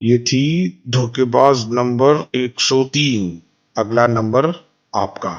ये थी धोखेबाज नंबर 103। अगला नंबर आपका।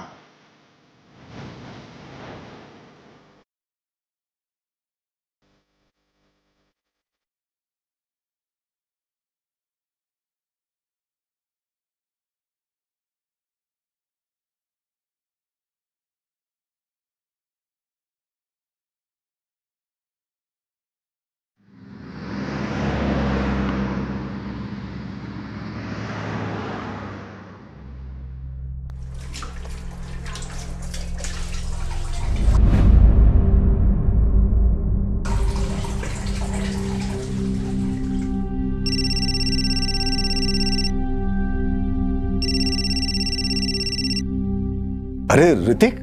अरे ऋतिक,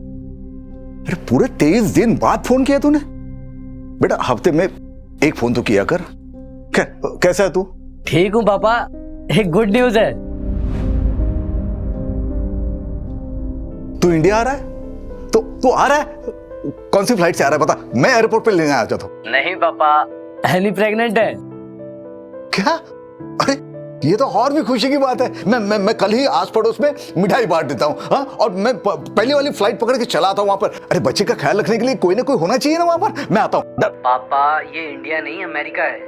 अरे पूरे 23 दिन बाद फोन किया तूने। बेटा हफ्ते में एक फोन तो किया कर। कैसा है तू? ठीक हूँ पापा। एक गुड न्यूज है। तू इंडिया आ रहा है? तो तू आ रहा है? कौन सी फ्लाइट से आ रहा है बता, मैं एयरपोर्ट पे लेने आ जाता हूँ। नहीं पापा, एनी प्रेग्नेंट है। क्या? अरे ये तो और भी खुशी की बात है। मैं कल ही आस पड़ोस में मिठाई बांट देता हूँ। हाँ, और मैं पहली वाली फ्लाइट पकड़ के चला आता हूँ वहां पर। अरे बच्चे का ख्याल रखने के लिए कोई ना कोई होना चाहिए ना वहां पर। मैं आता हूँ। पापा ये इंडिया नहीं अमेरिका है।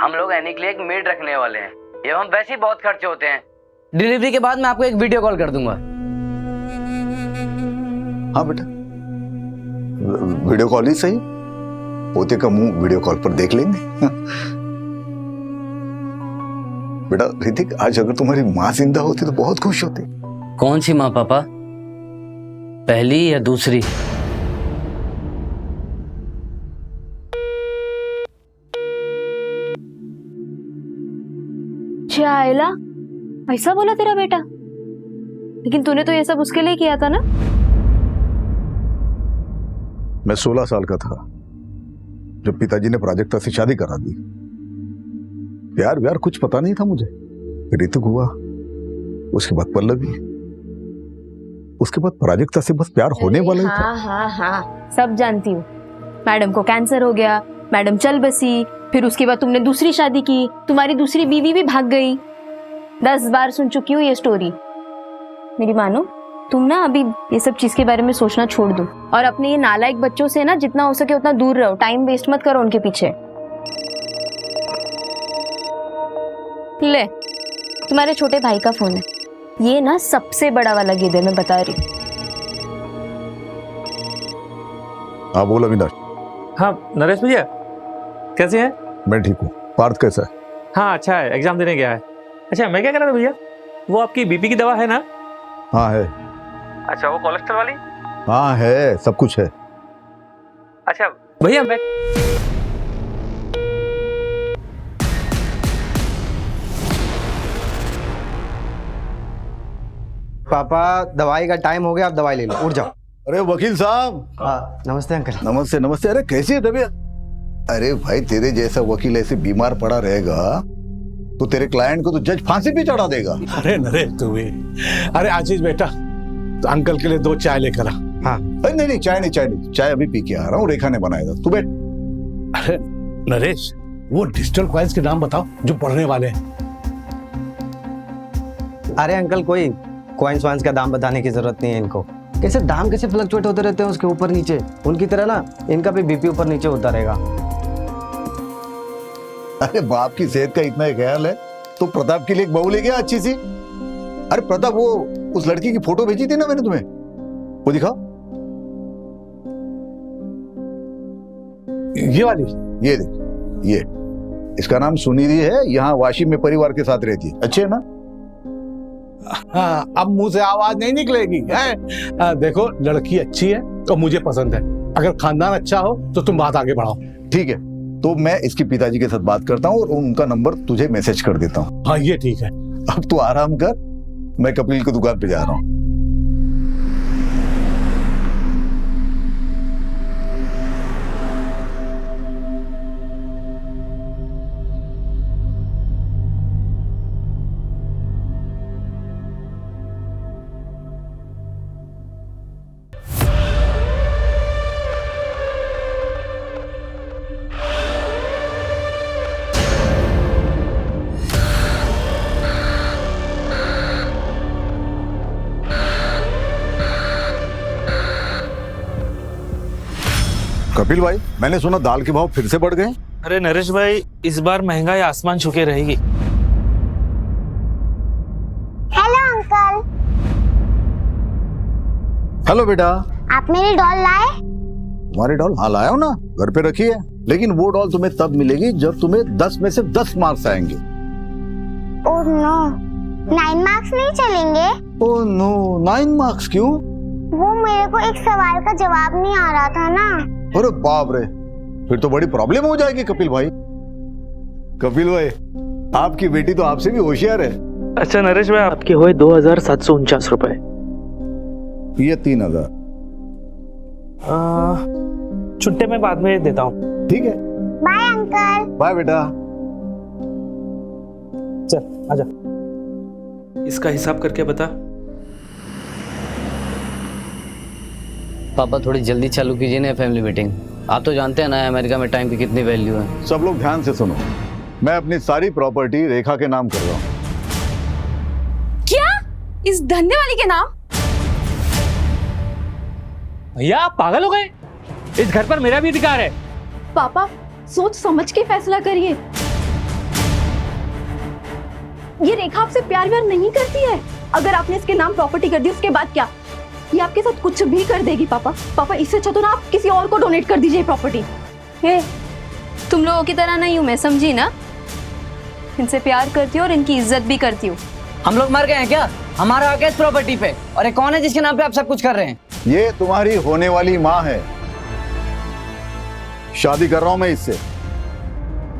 हम लोग एनी के लिए एक मेड रखने वाले हैं। ये हम वैसे ही बहुत खर्चे होते हैं। डिलीवरी के बाद मैं आपको एक वीडियो कॉल कर दूंगा। हाँ बेटा, वीडियो कॉल ही सही। पोते का मुंह वीडियो कॉल पर देख लेंगे। बेटा ऋतिक, आज अगर तुम्हारी माँ जिंदा होती तो बहुत खुश होती। कौन सी माँ पापा, पहली या दूसरी? आयला, ऐसा बोला तेरा बेटा? लेकिन तूने तो ये सब उसके लिए किया था ना? मैं 16 साल का था जब पिताजी ने प्राजक्ता से शादी करा दी। प्यार व्यार कुछ पता नहीं था मुझे। ऋतिक हुआ, उसके बाद पल्लवी, उसके बाद प्राजक्ता से बस प्यार होने वाला ही था। हाँ, सब जानती हूँ। मैडम को कैंसर हो गया, मैडम चल बसी, फिर उसके बाद तुमने दूसरी शादी की, तुम्हारी दूसरी बीवी भी भाग गई। 10 बार सुन चुकी हूँ ये स्टोरी। मेरी मानो, तुम ना अभी ये सब चीज के बारे में सोचना छोड़ दो और अपने ये नालायक बच्चों से ना जितना हो सके उतना दूर रहो। टाइम वेस्ट मत करो उनके पीछे। ले, तुम्हारे छोटे भाई का फोन है। ये ना सबसे बड़ा वाला गिद्ध है, मैं बता रही हूँ। हाँ बोल अविनाश। हाँ नरेश भैया, कैसे हैं? मैं ठीक हूँ। पार्थ कैसा है? हाँ अच्छा है, एग्जाम देने गया है। अच्छा मैं क्या कह रहा था भैया, वो आपकी बीपी की दवा है ना? हाँ है। अच्छा वो कोलेस्ट्रॉल वाली? हाँ है, सब कुछ है। अच्छा भैया मैं पापा दवाई का टाइम हो गया, आप दवाई ले लो, उठ जाओ। अरे वकील साहब। हाँ नमस्ते अंकल। नमस्ते नमस्ते। अरे कैसी है तबीयत? अरे भाई तेरे जैसा वकील ऐसे बीमार पड़ा रहेगा तो तेरे क्लाइंट को तो जज फांसी भी चढ़ा देगा। अरे नरेश तू भी। अरे आशीष बेटा, तो अंकल के लिए 2 चाय लेकर आ। हाँ। अरे नहीं चाय नहीं, चाय अभी पी के आ रहा हूँ। रेखा ने बनाया था, तू बैठ। अरे नरेश, वो डिजिटल कॉइन्स के नाम बताओ जो पढ़ने वाले हैं। अरे अंकल कोई कॉइन्स वाइन्स का दाम बताने की जरूरत नहीं है इनको। कैसे दाम कैसे फ्लक्चुएट होते रहते हैं उसके ऊपर नीचे, उनकी तरह ना इनका भी बीपी ऊपर नीचे होता रहेगा। अरे बाप की सेहत का इतना ही ख्याल है तो प्रताप के लिए एक बहू ले गया अच्छी सी। अरे प्रताप, वो उस लड़की की फोटो भेजी थी ना मैंने तुम्हें, वो दिखाओ। ये वाली? ये देख, ये इसका नाम सुनिधि है। यहाँ वाशी में परिवार के साथ रहती है। अच्छे है ना? हाँ, अब मुंह से आवाज नहीं निकलेगी है? देखो लड़की अच्छी है तो मुझे पसंद है। अगर खानदान अच्छा हो तो तुम बात आगे बढ़ाओ। ठीक है, तो मैं इसके पिताजी के साथ बात करता हूँ और उनका नंबर तुझे मैसेज कर देता हूँ। हाँ ये ठीक है। अब तू आराम कर, मैं कपिल की दुकान पे जा रहा हूँ। कपिल भाई, मैंने सुना दाल के भाव फिर से बढ़ गए। अरे नरेश भाई, इस बार महंगाई आसमान छूके रहेगी। हेलो अंकल, हेलो बेटा। आप मेरी डॉल लाए? तुम्हारी डॉल? हाँ लाया हूं ना, घर पे रखी है। लेकिन वो डॉल तुम्हें तब मिलेगी जब तुम्हें 10 में से 10 मार्क्स आएंगे। ओह नो, 9 मार्क्स नहीं चलेंगे? ओह नो, 9 मार्क्स क्यों? वो मेरे को एक सवाल का जवाब नहीं आ रहा था ना। अरे बाप रे, फिर तो बड़ी प्रॉब्लम हो जाएगी कपिल भाई। कपिल भाई, आपकी बेटी तो आपसे भी होशियार है। अच्छा नरेश भाई, आपके हुए 2749 रुपए। ये 3000। छुट्टे में बाद में देता हूँ। ठीक है, बाय अंकल। बाय बेटा। चल आजा, इसका हिसाब करके बता। पापा थोड़ी जल्दी चालू कीजिए ना फैमिली मीटिंग। आप तो जानते हैं ना अमेरिका में टाइम की कितनी वैल्यू है। सब लोग ध्यान से सुनो, मैं अपनी सारी प्रॉपर्टी रेखा के नाम कर रहा हूँ। क्या? इस धंधे वाली के नाम? भैया आप पागल हो गए? इस घर पर मेरा भी अधिकार है। पापा सोच समझ के फैसला करिए। ये रेखा आपसे प्यार व्यार नहीं करती है। अगर आपने इसके नाम प्रॉपर्टी कर दी उसके बाद क्या? ये आपके साथ कुछ भी कर देगी पापा। पापा इससे अच्छा तो ना आप किसी और को डोनेट कर दीजिए प्रॉपर्टी। तुम लोगों की तरह नहीं हूं मैं, समझी ना? इनसे प्यार करती हूँ और इनकी इज्जत भी करती हूँ। हम लोग मर गए हैं क्या? हमारा हक है इस प्रॉपर्टी पे। और ये कौन है जिसके नाम पे आप सब कुछ कर रहे हैं? ये तुम्हारी होने वाली माँ है। शादी कर रहा हूं मैं इससे।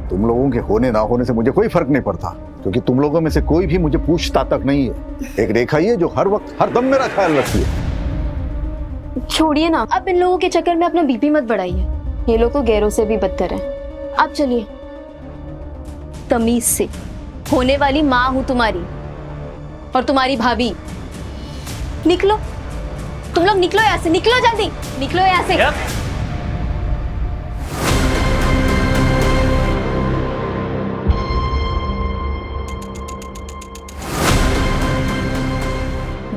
तुम लोगों के होने ना होने से मुझे कोई फर्क नहीं पड़ता, क्योंकि तुम लोगों में से कोई भी मुझे पूछता तक नहीं है। एक रेखा ही है जो हर वक्त हर दम मेरा ख्याल रखती है। छोड़िए ना, अब इन लोगों के चक्कर में अपना बीपी मत बढ़ाइए। ये लोग तो गैरों से भी बदतर हैं। अब चलिए तमीज से। होने वाली माँ हूं तुम्हारी और तुम्हारी भाभी। निकलो, तुम लोग निकलो यहाँ से, निकलो जल्दी, निकलो यहाँ से।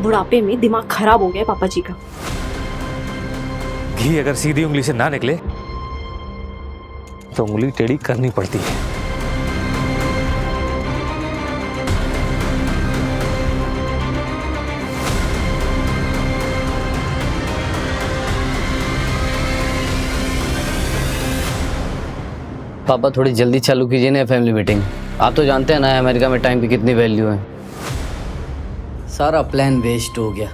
बुढ़ापे में दिमाग खराब हो गया पापा जी का। घी अगर सीधी उंगली से ना निकले तो उंगली टेढ़ी करनी पड़ती है। पापा थोड़ी जल्दी चालू कीजिए ना फैमिली मीटिंग। आप तो जानते हैं ना अमेरिका में टाइम की कितनी वैल्यू है। सारा प्लान वेस्ट हो गया।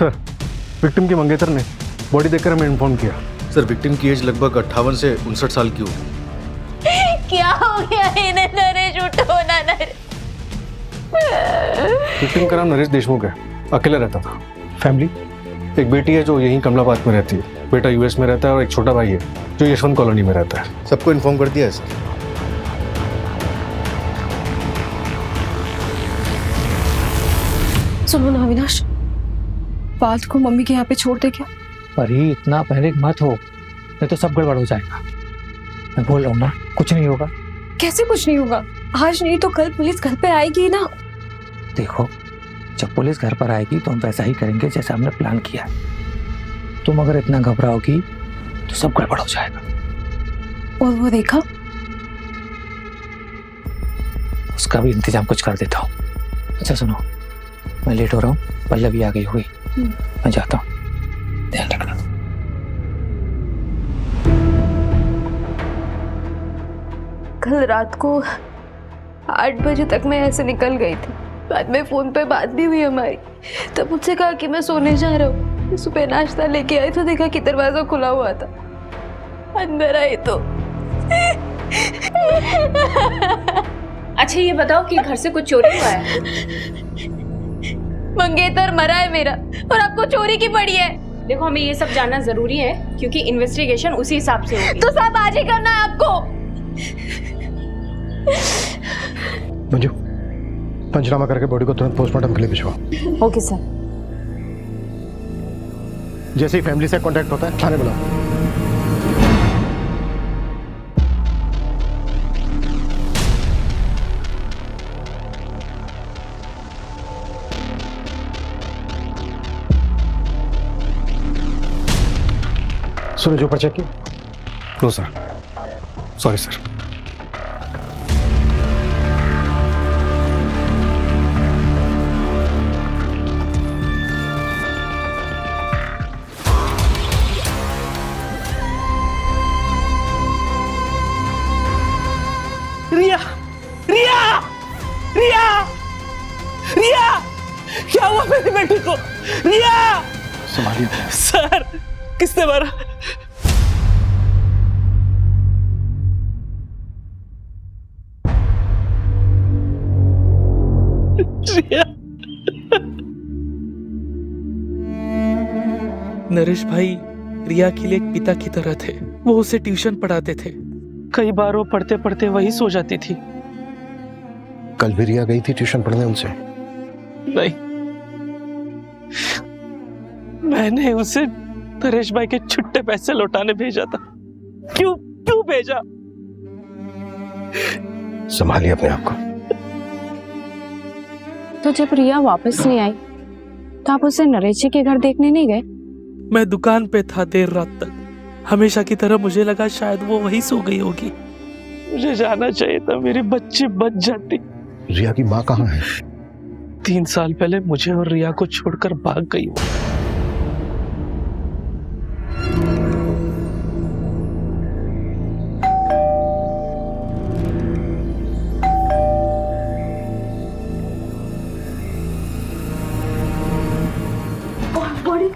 सर, विक्टिम के मंगेतर ने बॉडी देखकर हमें इन्फॉर्म किया। सर, विक्टिम की एज लगभग 58 से 59 साल की होगी। क्या हो गया इन्हें? नरेश उठो ना नरेश। विक्टिम का नाम नरेश देशमुख है, अकेला रहता था। फैमिली, एक बेटी है जो यहीं कमलाबाद में रहती है, बेटा यूएस में रहता है और एक छोटा भाई है जो यशवंत कॉलोनी में रहता है। सबको इन्फॉर्म कर दिया है सर। सुनो ना अविनाश, बात को मम्मी के यहाँ पे छोड़ दे क्या? अरे इतना पैनिक मत हो, नहीं तो सब गड़बड़ हो जाएगा। मैं बोल रहा हूँ ना, कुछ नहीं होगा। कैसे कुछ नहीं होगा? आज नहीं तो कल पुलिस घर पे आएगी ना। देखो, जब पुलिस घर पर आएगी तो हम वैसा ही करेंगे जैसा हमने प्लान किया। तुम अगर इतना घबराओगी तो सब गड़बड़ हो जाएगा। और वो देखा, उसका भी इंतजाम कुछ कर देता हूँ। अच्छा सुनो, मैं लेट हो रहा हूँ, पल्लवी आ गई हुई, मैं जाता हूँ, ध्यान रखना। कल रात को 8 बजे तक मैं ऐसे निकल गई थी। बाद में फोन पे बात भी हुई हमारी। तब मुझसे कहा कि मैं सोने जा रहा हूँ। सुबह नाश्ता लेके आई तो देखा कि दरवाजा खुला हुआ था। अंदर आए तो। अच्छा ये बताओ कि घर से कुछ चोरी हुआ है? मंगेतर मरा है मेरा और आपको चोरी की पड़ी है। देखो हमें ये सब जानना जरूरी है क्योंकि इन्वेस्टिगेशन उसी हिसाब से होगी। तो सब आज ही करना है आपको। मंजू, पंचनामा करके बॉडी को तुरंत पोस्टमार्टम के लिए भिजवाओ। Okay sir. जैसे ही फैमिली से कांटेक्ट होता है थाने बुलाओ। सुनो जो पर्चा की। No sir, sorry sir. Riya, Riya, Riya, Riya, क्या हुआ मेरी बेटी को? रिया, संभालिए। सर किसने मारा? रिया, नरेश भाई रिया के लिए एक पिता की तरह थे। वो उसे ट्यूशन पढ़ाते थे। कई बार वो पढ़ते पढ़ते वही सो जाती थी। कल भी रिया गई थी ट्यूशन पढ़ने उनसे? नहीं, मैंने उसे नरेश भाई के छुट्टे पैसे लौटाने भेजा था। क्यों क्यों भेजा? संभालिए अपने आप को। तो जब रिया वापस नहीं आई तो आप उसे नरेश जी के घर देखने नहीं गए? मैं दुकान पे था देर रात तक। हमेशा की तरह मुझे लगा शायद वो वहीं सो गई होगी। मुझे जाना चाहिए था, मेरी बच्ची बच जाती। रिया की माँ कहाँ है? 3 साल पहले मुझे और रिया को छोड़कर भाग गई वो।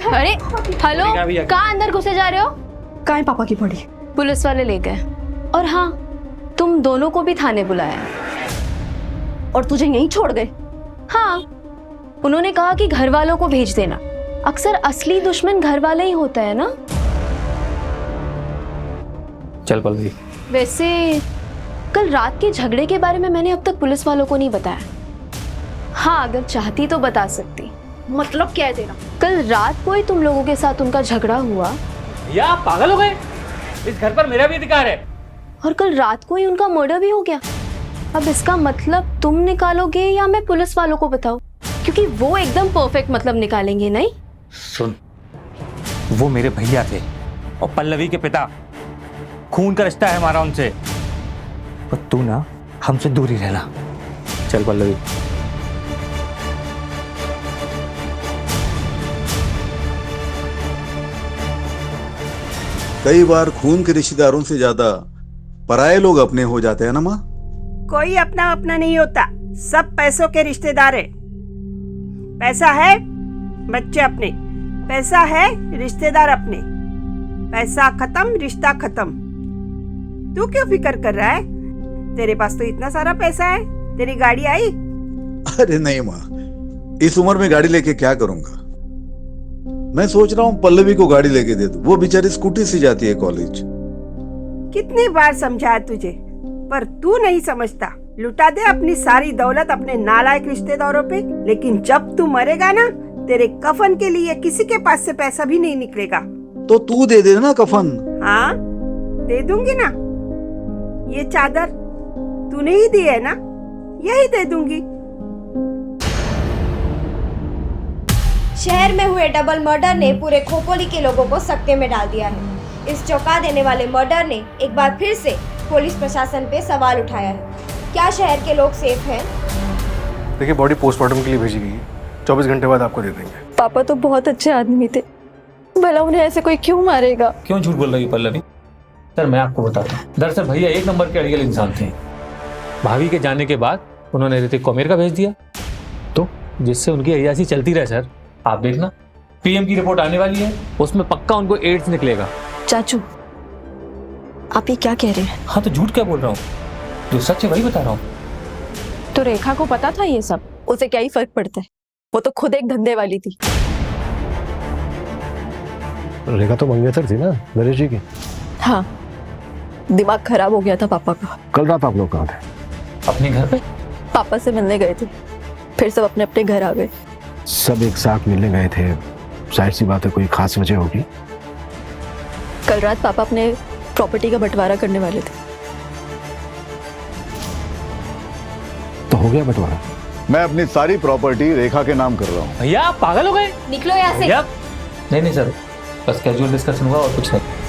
अरे हेलो, कहाँ अंदर घुसे जा रहे हो? कहाँ है पापा की बॉडी? पुलिस वाले ले गए। और हाँ, तुम दोनों को भी थाने बुलाया। और तुझे यहीं छोड़ गए? हाँ, उन्होंने कहा कि घर वालों को भेज देना। अक्सर असली दुश्मन घर वाला ही होता है ना। चल पल्लवी। वैसे कल रात के झगड़े के बारे में मैंने अब तक पुलिस वालों को नहीं बताया। हाँ, अगर चाहती तो बता सकती। मतलब क्या है तेरा? कल रात को ही तुम लोगों के साथ उनका झगड़ा हुआ। या आप पागल हो गए? इस घर पर मेरा भी अधिकार है। और कल रात को ही उनका मर्डर भी हो गया। अब इसका मतलब तुम निकालोगे या मैं पुलिस वालों को बताऊं? क्योंकि वो एकदम परफेक्ट मतलब निकालेंगे नहीं। सुन, वो मेरे भैया थे और पल्लवी के पिता। खून का रिश्ता है हमारा उनसे। और तू ना हमसे दूर ही रहना। चल पल्लवी। कई बार खून के रिश्तेदारों से ज्यादा पराये लोग अपने हो जाते हैं ना माँ। कोई अपना अपना नहीं होता, सब पैसों के रिश्तेदार है। पैसा है बच्चे अपने, पैसा है रिश्तेदार अपने। पैसा खत्म, रिश्ता खत्म। तू क्यों फिक्र कर रहा है? तेरे पास तो इतना सारा पैसा है। तेरी गाड़ी आई? अरे नहीं माँ, इस उम्र में गाड़ी लेके क्या करूंगा। मैं सोच रहा हूँ पल्लवी को गाड़ी लेके दे दूं। वो बेचारी स्कूटी से जाती है कॉलेज। कितनी बार समझाया तुझे, पर तू नहीं समझता। लुटा दे अपनी सारी दौलत अपने नालायक रिश्तेदारों पे, लेकिन जब तू मरेगा ना, तेरे कफन के लिए किसी के पास से पैसा भी नहीं निकलेगा। तो तू दे दे ना कफन। हाँ, दे दूंगी ना। ये चादर तूने ही दी है ना, यही दे दूंगी। शहर में हुए डबल मर्डर ने पूरे खोपोली के लोगों को सकते में डाल दिया है। इस चौंका देने वाले मर्डर ने एक बार फिर से पुलिस प्रशासन पे सवाल उठाया है। क्या शहर के लोग सेफ हैं? देखिए, बॉडी पोस्टमार्टम के लिए भेजी गई है। 24 घंटे बाद आपको दे देंगे। पापा तो बहुत अच्छे आदमी थे, भला उन्हें ऐसे कोई क्यों मारेगा? क्यों झूठ बोल रही पल्लवी? सर मैं आपको बताता हूँ। दरअसल भैया एक नंबर के अड़ियल इंसान थे। भाभी के जाने के बाद उन्होंने ऋतिक को अमेरिका भेज दिया, तो जिससे उनकी अय्यासी चलती रहे। सर आप देखना, पीएम की रिपोर्ट आने वाली है, उसमें पक्का उनको एड्स निकलेगा। चाचू, आप ये क्या कह रहे हैं? हाँ तो झूठ क्या बोल रहा हूँ, जो सच है वही बता रहा हूँ। तो रेखा को पता था ये सब? उसे क्या ही फर्क पड़ता है, वो तो खुद एक धंधे वाली थी। रेखा तो मंगेतर थी ना नरेश जी की। हाँ, दिमाग खराब हो गया था पापा का। कल रात आप लोग कहाँ थे? अपने घर पे पापा से मिलने गए थे, फिर सब अपने अपने घर आ गए। सब एक साथ मिलने गए थे, जाहिर सी बात है कोई खास वजह होगी। कल रात पापा अपने प्रॉपर्टी का बंटवारा करने वाले थे। तो हो गया बंटवारा? मैं अपनी सारी प्रॉपर्टी रेखा के नाम कर रहा हूँ। भैया आप पागल हो गए? निकलो यहाँ से। भैया नहीं सर, बस कैजुअल डिस्कशन हुआ और कुछ नहीं।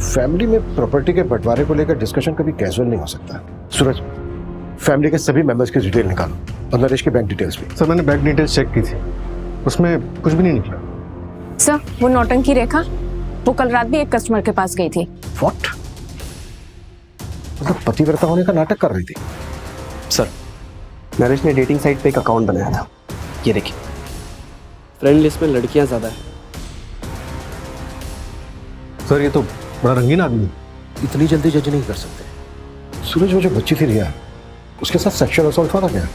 फैमिली में प्रॉपर्टी के बंटवारे को लेकर डिस्कशन कभी कैजुअल नहीं हो सकता। सूरज, फैमिली के सभी मेंबर्स की डिटेल निकालो और नरेश की बैंक डिटेल्स भी। सर मैंने बैंक डिटेल्स चेक की थी, उसमें कुछ भी नहीं निकला। सर, वो नौटंकी रेखा, वो कल रात भी एक कस्टमर के पास गई थी। व्हाट? मतलब पतिव्रता होने का नाटक कर रही थी? सर, नरेश ने डेटिंग साइट पे एक अकाउंट बनाया था, ये देखिए। फ्रेंड लिस्ट में लड़कियां ज्यादा है। सर ये तो बड़ा रंगीन आदमी है, इतनी जल्दी जज नहीं कर सकते। सूरज, वो जो बच्ची थी रिया, उसके साथ सेक्सुअल असॉल्ट हुआ था क्या?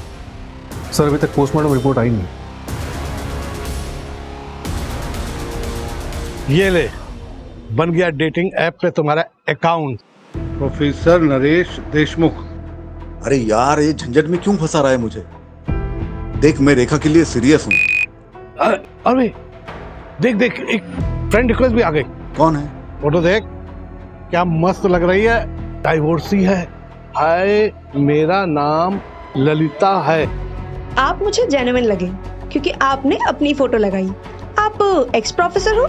सर अभी तक पोस्टमार्टम रिपोर्ट आई नहीं। ये ले, बन गया डेटिंग ऐप पे तुम्हारा अकाउंट। प्रोफेसर नरेश देशमुख। अरे यार, ये झंझट में क्यों फंसा रहा है मुझे? देख, मैं रेखा के लिए सीरियस हूँ। अरे देख देख, एक फ्रेंड रिक्वेस्ट भी आ गई। कौन है? फोटो देख, क्या मस्त लग रही है, डाइवोर्सी है। हाय, मेरा नाम ललिता है। आप मुझे जेन्युइन लगे क्योंकि आपने अपनी फोटो लगाई। आप एक्स प्रोफेसर हो?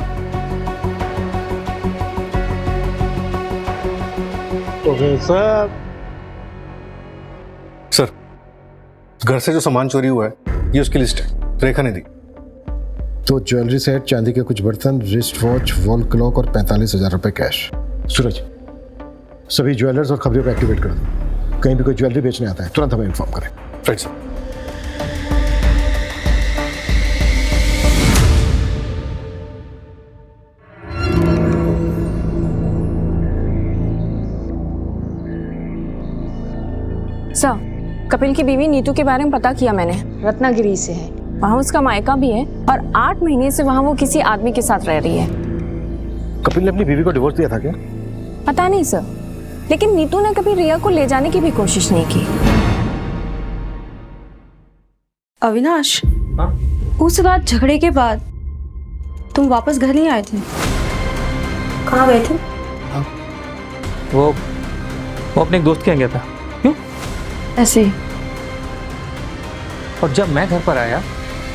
प्रोफेसर। सर, घर से जो सामान चोरी हुआ है ये उसकी लिस्ट है, रेखा ने दी। तो ज्वेलरी सेट, चांदी के कुछ बर्तन, रिस्ट वॉच, वॉल क्लॉक और 45,000 रुपए कैश। सूरज, सभी ज्वेलर्स और खबरों को एक्टिवेट कर दो। कहीं भी कोई ज्वेलरी बेचने आता है तुरंत हमें इन्फॉर्म करें। Right sir. सर, कपिल की बीवी नीतू के बारे में पता किया मैंने। रत्नागिरी से है, वहाँ उसका मायका भी है और 8 महीने से वहाँ वो किसी आदमी के साथ रह रही है। कपिल ने अपनी बीवी को डिवोर्स दिया था क्या? पता नहीं सर, लेकिन नीतू ने कभी रिया को ले जाने की भी कोशिश नहीं की। अविनाश, उस रात झगड़े के बाद तुम वापस घर नहीं आए थे? कहाँ गए थे? वो अपने एक दोस्त के यहाँ गया था। क्यों? ऐसे। और जब मैं घर पर आया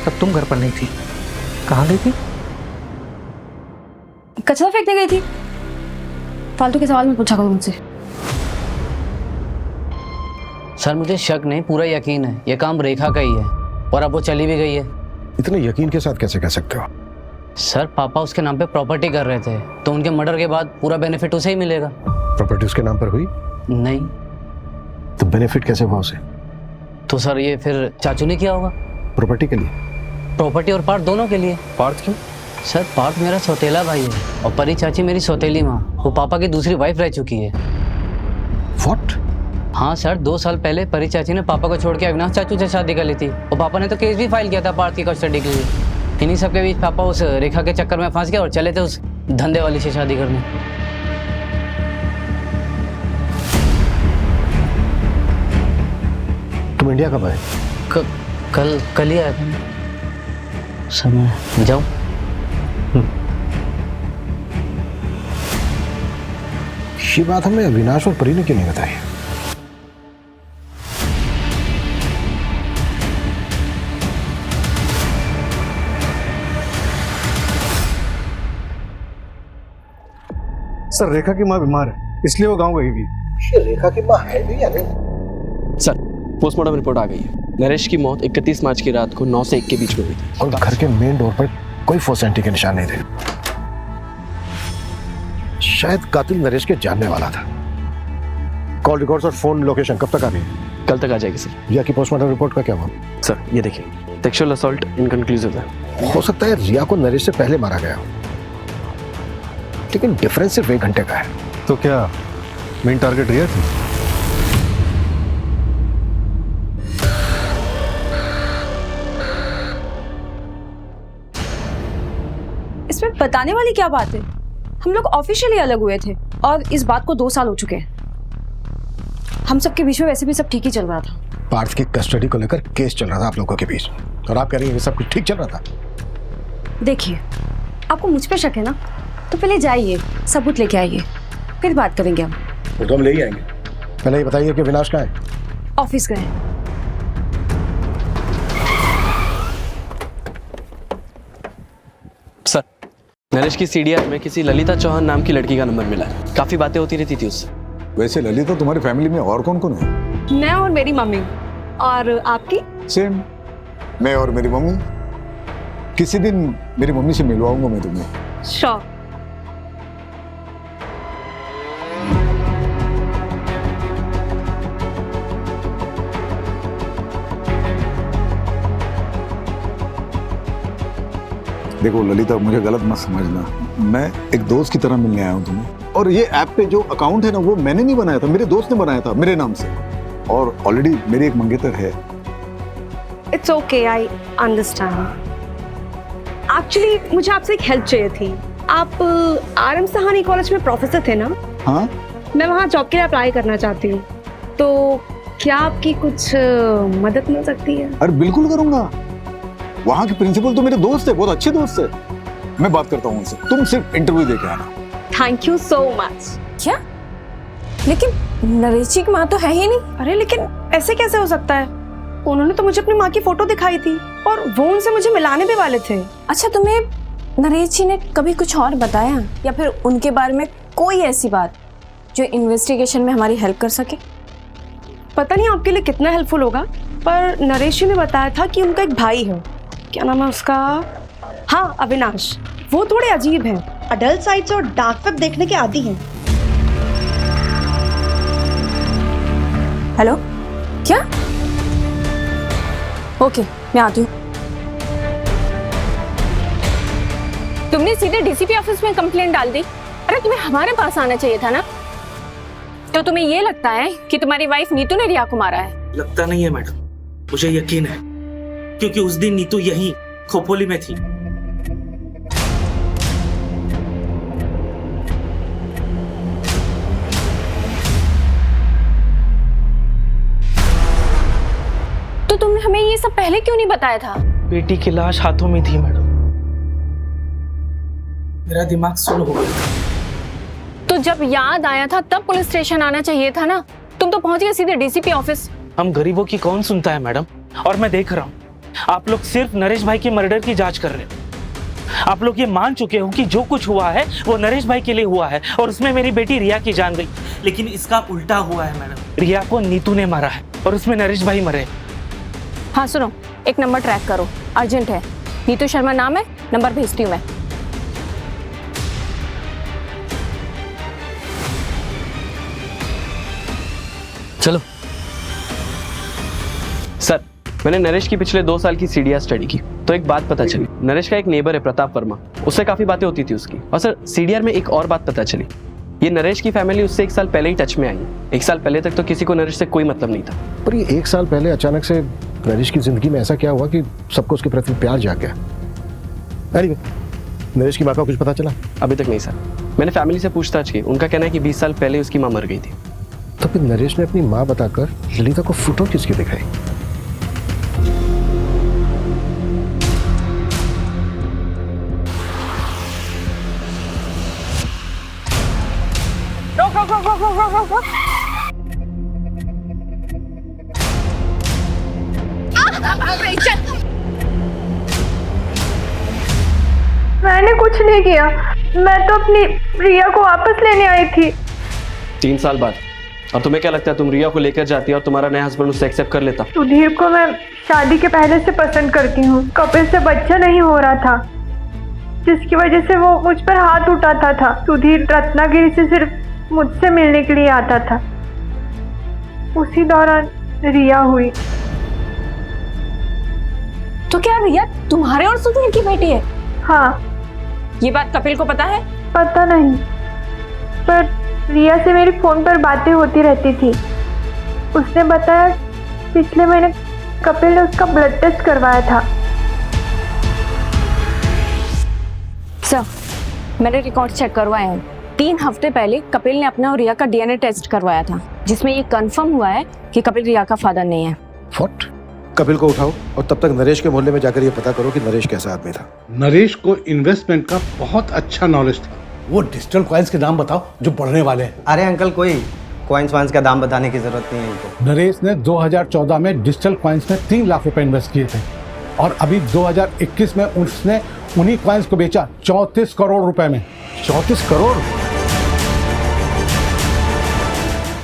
तब तुम घर पर नहीं थी। कहाँ गई थी? कचरा फेंकने गई थी। फालतू के सवाल मत पूछा करो मुझसे। सर मुझे शक नहीं, पूरा यकीन है ये काम रेखा का ही है और अब वो चली भी गई है। इतने यकीन के साथ कैसे कह सकते हो? सर पापा उसके नाम पे प्रॉपर्टी कर रहे थे, तो उनके मर्डर के बाद पूरा बेनिफिट उसे ही मिलेगा। प्रॉपर्टी उसके नाम पर हुई? नहीं। तो बेनिफिट कैसे हुआ उसे? तो सर ये फिर चाचू ने किया होगा। प्रॉपर्टी के लिए? प्रॉपर्टी और पार्ट दोनों के लिए। पार्ट क्यों? सर पार्ट मेरा सौतेला भाई है और परी चाची मेरी सौतेली माँ, वो पापा की दूसरी वाइफ रह चुकी है। What? हाँ सर, 2 साल पहले परी चाची ने पापा को छोड़ के अविनाश चाचू से शादी कर ली थी और पापा ने तो केस भी फाइल किया था पार्थ की कस्टडी के लिए। इन्हीं सब के बीच पापा उस रेखा के चक्कर में फंस गए और चले थे उस धंधे वाली से शादी करने। तुम इंडिया कब आए? कल ही आया था। समय जाओ। ये बात हमें अविनाश और परी ने क्यों नहीं बताई? सर रेखा की माँ बीमार है, इसलिए वो गांव गई थी। ये रेखा की माँ है भी या नहीं? सर, पोस्टमार्टम रिपोर्ट आ गई है। नरेश की मौत 31 मार्च की रात को 9 से 1 के बीच में हुई थी और घर के मेन डोर पर कोई फोसेंटी के निशान नहीं थे। शायद कातिल नरेश के जानने वाला था। कॉल रिकॉर्ड्स और फोन लोकेशन कब तक आ गई? कल तक आ जाएगी सर। रिया की पोस्टमार्टम रिपोर्ट का क्या हुआ? सर ये देखिए, सेक्सुअल असॉल्ट इनकंक्लूसिव है। हो सकता है रिया को नरेश से पहले मारा गया, लेकिन डिफरेंस सिर्फ 1 घंटे का है। तो क्या मेन टारगेट रिया थी? इसमें बताने वाली क्या बात है? हम लोग ऑफिशियली अलग हुए थे और इस बात को 2 साल हो चुके हैं। हम सबके बीच में वैसे भी सब ठीक ही चल रहा था। पार्थ की कस्टडी को लेकर केस चल रहा था आप लोगों के बीच, और आप कह रही हैं कि सब कुछ ठीक चल रहा था। देखिए, आपको मुझ पे शक है ना, तो पहले जाइए सबूत लेके आइए, फिर बात करेंगे हम। वो तो हम ले ही आएंगे। पहले ये बताइए कि विनाश कहाँ है? ऑफिस गए। सर, नरेश की सीडीआर में किसी ललिता चौहान नाम की लड़की का नंबर मिला है। काफी बातें होती रहती थी उससे। वैसे ललिता तुम्हारी फैमिली में और कौन कौन है? मैं और मेरी मम्मी। और आपकी? सेम, मैं और मेरी मम्मी। किसी दिन मेरी मम्मी से मिलवाऊंगा मैं तुम्हें। श्योर। देखो ललिता, मुझे गलत मत समझना, मैं एक दोस्त की तरह मिलने आया हूँ तुम्हें। और ये ऐप पे जो अकाउंट है ना, वो मैंने नहीं बनाया था, मेरे दोस्त ने बनाया था मेरे नाम से, और ऑलरेडी मेरी एक मंगेतर है। It's okay, I understand. Actually मुझे आपसे एक हेल्प चाहिए थी। आप RM सहानी कॉलेज में प्रोफेसर थे ना? हाँ। मैं वहाँ जॉब के लिए अप्लाई करना चाहती हूँ, तो क्या आपकी कुछ मदद मिल सकती है? अरे बिल्कुल करूंगा। वहाँ के प्रिंसिपल तो मेरे दोस्त है, बहुत अच्छे दोस्त है। मैं बात करता हूँ उनसे, तुम सिर्फ इंटरव्यू दे के आना। Thank you so much. क्या? लेकिन नरेश जी की माँ तो है ही नहीं। अरे लेकिन ऐसे कैसे हो सकता है? उन्होंने तो मुझे अपनी माँ की फोटो दिखाई थी और वो उनसे मुझे मिलाने भी वाले थे। अच्छा, तुम्हें नरेश जी ने कभी कुछ और बताया या फिर उनके बारे में कोई ऐसी बात जो इन्वेस्टिगेशन में हमारी हेल्प कर सके? पता नहीं आपके लिए कितना हेल्पफुल होगा, पर नरेश जी ने बताया था कि उनका एक भाई है। क्या नाम है उसका? हाँ, अविनाश। वो थोड़े अजीब हैं, अडल्ट साइट्स और डार्क वेब देखने के आदी हैं। हेलो, क्या? ओके, मैं आती हूँ। तुमने सीधे डीसीपी ऑफिस में कंप्लेंट डाल दी? अरे तुम्हें हमारे पास आना चाहिए था ना। तो तुम्हें ये लगता है कि तुम्हारी वाइफ नीतू ने रिया को मारा है? लगता नहीं है मैडम, मुझे यकीन है, क्योंकि उस दिन नीतू यहीं खोपोली में थी। तो तुमने हमें ये सब पहले क्यों नहीं बताया था? बेटी की लाश हाथों में थी मैडम, मेरा दिमाग सुन्न हो गया। तो जब याद आया था तब पुलिस स्टेशन आना चाहिए था ना। तुम तो पहुंच गए सीधे डीसीपी ऑफिस। हम गरीबों की कौन सुनता है मैडम, और मैं देख रहा हूँ आप लोग सिर्फ नरेश भाई की मर्डर की जांच कर रहे हो। आप लोग ये मान चुके हो कि जो कुछ हुआ है वो नरेश भाई के लिए हुआ है और उसमें मेरी बेटी रिया की जान गई, लेकिन इसका उल्टा हुआ है मैडम। रिया को नीतू ने मारा है और उसमें नरेश भाई मरे। हाँ सुनो, एक नंबर ट्रैक करो, अर्जेंट है। नीतू शर्मा नाम है, नंबर भेजती हूँ मैं। चलो सर, मैंने नरेश की पिछले 2 साल की सीडीआर स्टडी की, तो एक बात पता चली। नरेश का एक नेबर है प्रताप वर्मा, उससे काफी बातें होती थी उसकी। और सर सीडीआर में एक और बात पता चली, ये नरेश की फैमिली उससे 1 साल पहले ही टच में आई है। 1 साल पहले तक तो किसी को नरेश से कोई मतलब नहीं था। पर ये 1 साल पहले अचानक से नरेश की जिंदगी में ऐसा क्या हुआ कि सबको उसके प्रति प्यार जाग गया? अरे नरेश की माँ का कुछ पता चला? अभी तक नहीं सर, मैंने फैमिली से पूछताछ की, उनका कहना है कि 20 साल पहले उसकी माँ मर गई थी। तो फिर नरेश ने अपनी माँ बताकर ललिता को फोटो किसकी दिखाई? मैंने कुछ नहीं किया, मैं तो अपनी रिया को वापस लेने आई थी। 3 साल बाद। और तुम्हें क्या लगता है तुम रिया को लेकर जाती और तुम्हारा नया हस्बैंड उससे एक्सेप्ट कर लेता? सुधीर को मैं शादी के पहले से पसंद करती हूँ। कपिल से बच्चा नहीं हो रहा था, जिसकी वजह से वो मुझ पर हाथ उठाता था। सुधीर रत्नागिरी से सिर्फ मुझसे मिलने के लिए आता था। उसी दौरान रिया हुई। तो क्या रिया तुम्हारे और सुनील की बेटी है? हाँ। ये बात कपिल को पता है? पता नहीं, पर रिया से मेरी फोन पर बातें होती रहती थी। उसने बताया पिछले महीने कपिल ने उसका ब्लड टेस्ट करवाया था। सर, मैंने रिकॉर्ड चेक करवाए हैं। 3 हफ्ते पहले कपिल ने अपना और रिया का डीएनए टेस्ट करवाया था, जिसमें ये कंफर्म हुआ है कि कपिल रिया का फादर नहीं है। व्हाट? कपिल को उठाओ और तब तक नरेश के मोहल्ले में जाकर ये पता करो कि नरेश कैसा आदमी था। नरेश को इन्वेस्टमेंट का बहुत अच्छा नॉलेज था। वो डिजिटल कॉइन्स के नाम बताओ जो बढ़ने वाले हैं। अरे अंकल, कोई कॉइन्स वाइन्स का दाम बताने की जरूरत नहीं है इनको। नरेश ने 2014 में डिजिटल कॉइन्स में 3 लाख रुपए इन्वेस्ट किए थे और अभी 2021 में उसने उन्हीं कॉइन्स को बेचा 34 करोड़ रुपए में। 34 करोड़?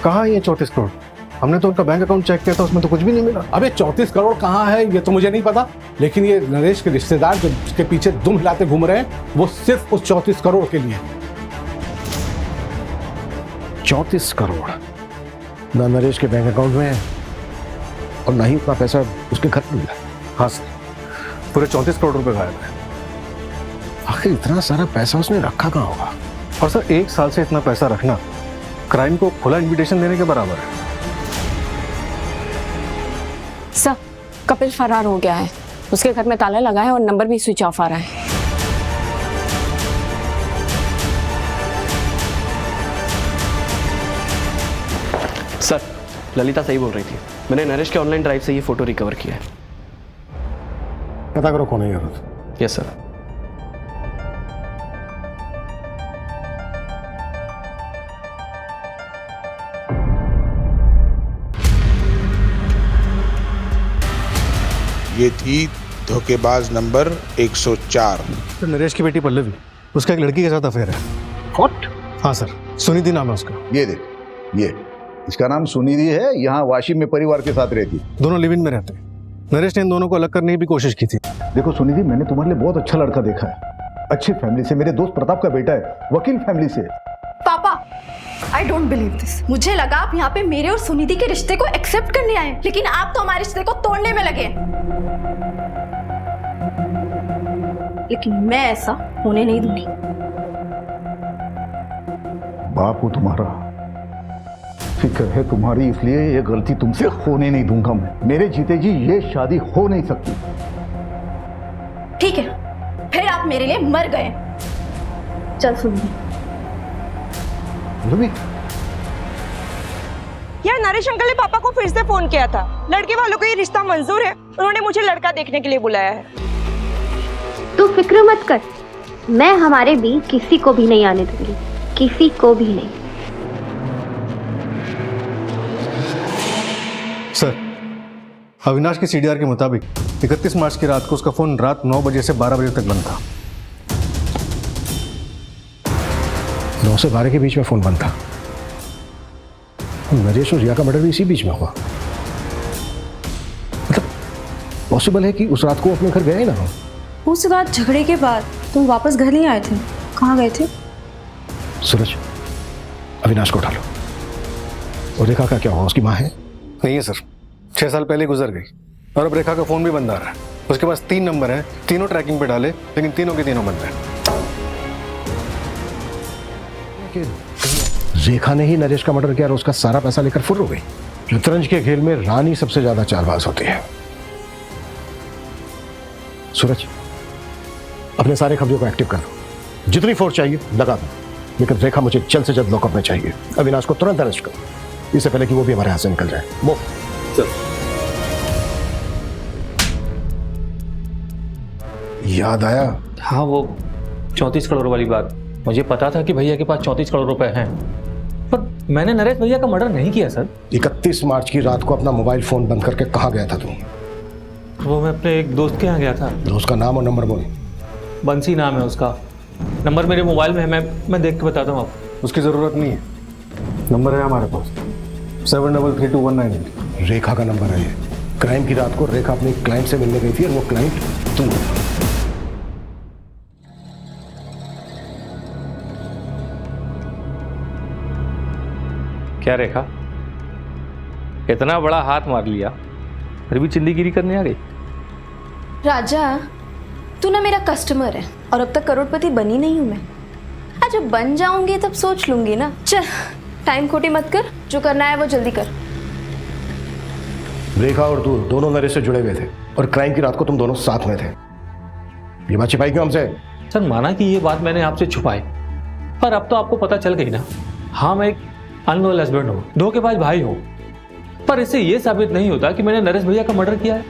कहाँ है ये 34 करोड़? हमने तो उनका बैंक अकाउंट चेक किया था, उसमें तो कुछ भी नहीं मिला। अबे 34 करोड़ कहाँ है ये तो मुझे नहीं पता, लेकिन ये नरेश के रिश्तेदार जो उसके पीछे दुम हिलाते घूम रहे हैं वो सिर्फ उस 34 करोड़ के लिए। 34 करोड़ ना नरेश के बैंक अकाउंट में है और ना ही उतना पैसा उसके घर में मिला। हाँ सर, पूरे 34 करोड़ रुपए गायब है। आखिर इतना सारा पैसा उसने रखा कहाँ होगा? और सर 1 साल से इतना पैसा रखना क्राइम को खुला इन्विटेशन देने के बराबर है। सर, कपिल फरार हो गया है। उसके घर में ताला लगा है और नंबर भी स्विच ऑफ आ रहा है। सर, ललिता सही बोल रही थी। मैंने नरेश के ऑनलाइन ड्राइव से ये फोटो रिकवर किया है। पता करो कौन है ये। Yes sir. ये थी धोखेबाज नंबर 104। तो नरेश की बेटी पल्लवी, उसका एक लड़की के साथ अफेयर है। व्हाट? हाँ सर, सुनिधि नाम है उसका। ये देख, ये इसका नाम सुनिधि है। यहाँ वाशिम में परिवार के साथ रहती। दोनों लिव इन में रहते हैं। नरेश ने इन दोनों को अलग करने की भी कोशिश की थी। देखो सुनिधि, मैंने तुम्हारे लिए बहुत अच्छा लड़का देखा है, अच्छी फैमिली से, मेरे दोस्त प्रताप का बेटा है, वकील फैमिली से। पापा, आई डोंट बिलीव दिस। मुझे लगा आप यहाँ पे मेरे और सुनिधि के रिश्ते को एक्सेप्ट करने आए, लेकिन आप तो हमारे रिश्ते को तोड़ने में लगे। लेकिन मैं ऐसा होने नहीं दूंगी। बाप हूं तुम्हारा, फिक्र है तुम्हारी, इसलिए ये गलती तुमसे होने नहीं दूंगा मैं। मेरे जीते जी ये शादी हो नहीं सकती। ठीक है, फिर आप मेरे लिए मर गए। चल सुनिधि। यार, नरेश अंकल ने पापा को फिर से फोन किया था। लड़के वालों को ये रिश्ता मंजूर है, उन्होंने मुझे लड़का देखने के लिए बुलाया है। तू फिक्र मत कर, मैं हमारे बीच किसी को भी नहीं आने दूंगी, किसी को भी नहीं। सर, अविनाश की सीडीआर के मुताबिक 31 मार्च की रात को उसका फोन रात 9 बजे से 12 बजे तक बंद था। 9 से 12 के बीच में फोन बंद था। नरेश और रिया का मर्डर भी इसी बीच में हुआ। मतलब पॉसिबल है कि उस रात को अपने घर गए ही ना हो। उस रात झगड़े के बाद तुम वापस घर नहीं आए थे, कहाँ गए थे? सूरज, अविनाश को उठा लो। और रेखा का क्या हुआ? उसकी माँ है? नहीं है सर, 6 साल पहले गुजर गई और अब रेखा का फोन भी बंद आ रहा है। उसके पास 3 नंबर हैं, तीनों ट्रैकिंग पे डाले, लेकिन तीनों के तीनों बंद हैं। रेखा ने ही नरेश का मर्डर किया और उसका सारा पैसा लेकर फुर्र हो गई। शतरंज के खेल में रानी सबसे ज्यादा चालबाज होती है। सूरज, अपने सारे खबरों को एक्टिव कर दो। जितनी फोर्स चाहिए लगा दो, लेकिन रेखा मुझे जल्द से जल्द लॉकअप में चाहिए। अविनाश को तुरंत अरेस्ट करो, इससे पहले कि वो भी हमारे हाथ से निकल जाए। वो याद आया? हाँ, वो 34 करोड़ वाली बात। मुझे पता था कि भैया के पास 34 करोड़ रुपए हैं, पर मैंने नरेश भैया का मर्डर नहीं किया सर। 31 मार्च की रात को अपना मोबाइल फोन बंद करके कहाँ गया था तू? वो मैं अपने एक दोस्त के यहाँ गया था। दोस्त का नाम और नंबर बोल। बंसी नाम है उसका। नंबर मेरे मोबाइल में है, मैं देख के बताता हूँ आपको। उसकी ज़रूरत नहीं है, नंबर है हमारे पास 733219। रेखा का नंबर है ये। क्राइम की रात को रेखा अपने क्लाइंट से मिलने गई थी और वो क्लाइंट तुम। क्या रेखा? इतना बड़ा हाथ मार लिया फिर भी चिल्लीगिरी करने आ गई। राजा, तू ना मेरा कस्टमर है और अब तक करोड़पति बनी नहीं हूं मैं। आज जब बन जाऊंगी तब सोच लूंगी ना। चल, टाइम खोटी मत कर, जो करना है वो जल्दी कर। रेखा और तू दोनों नरेश से जुड़े हुए थे और क्राइम की रात को तुम दोनों साथ में थे। ये बात छिपाई क्यों हमसे? सर माना कि ये बात मैंने आपसे छुपाई, पर अब तो आपको पता चल गई ना। हाँ, मैं एक अनलॉयल हस्बैंड हूँ, धोखेबाज भाई हूँ, पर इससे ये साबित नहीं होता कि मैंने नरेश भैया का मर्डर किया है।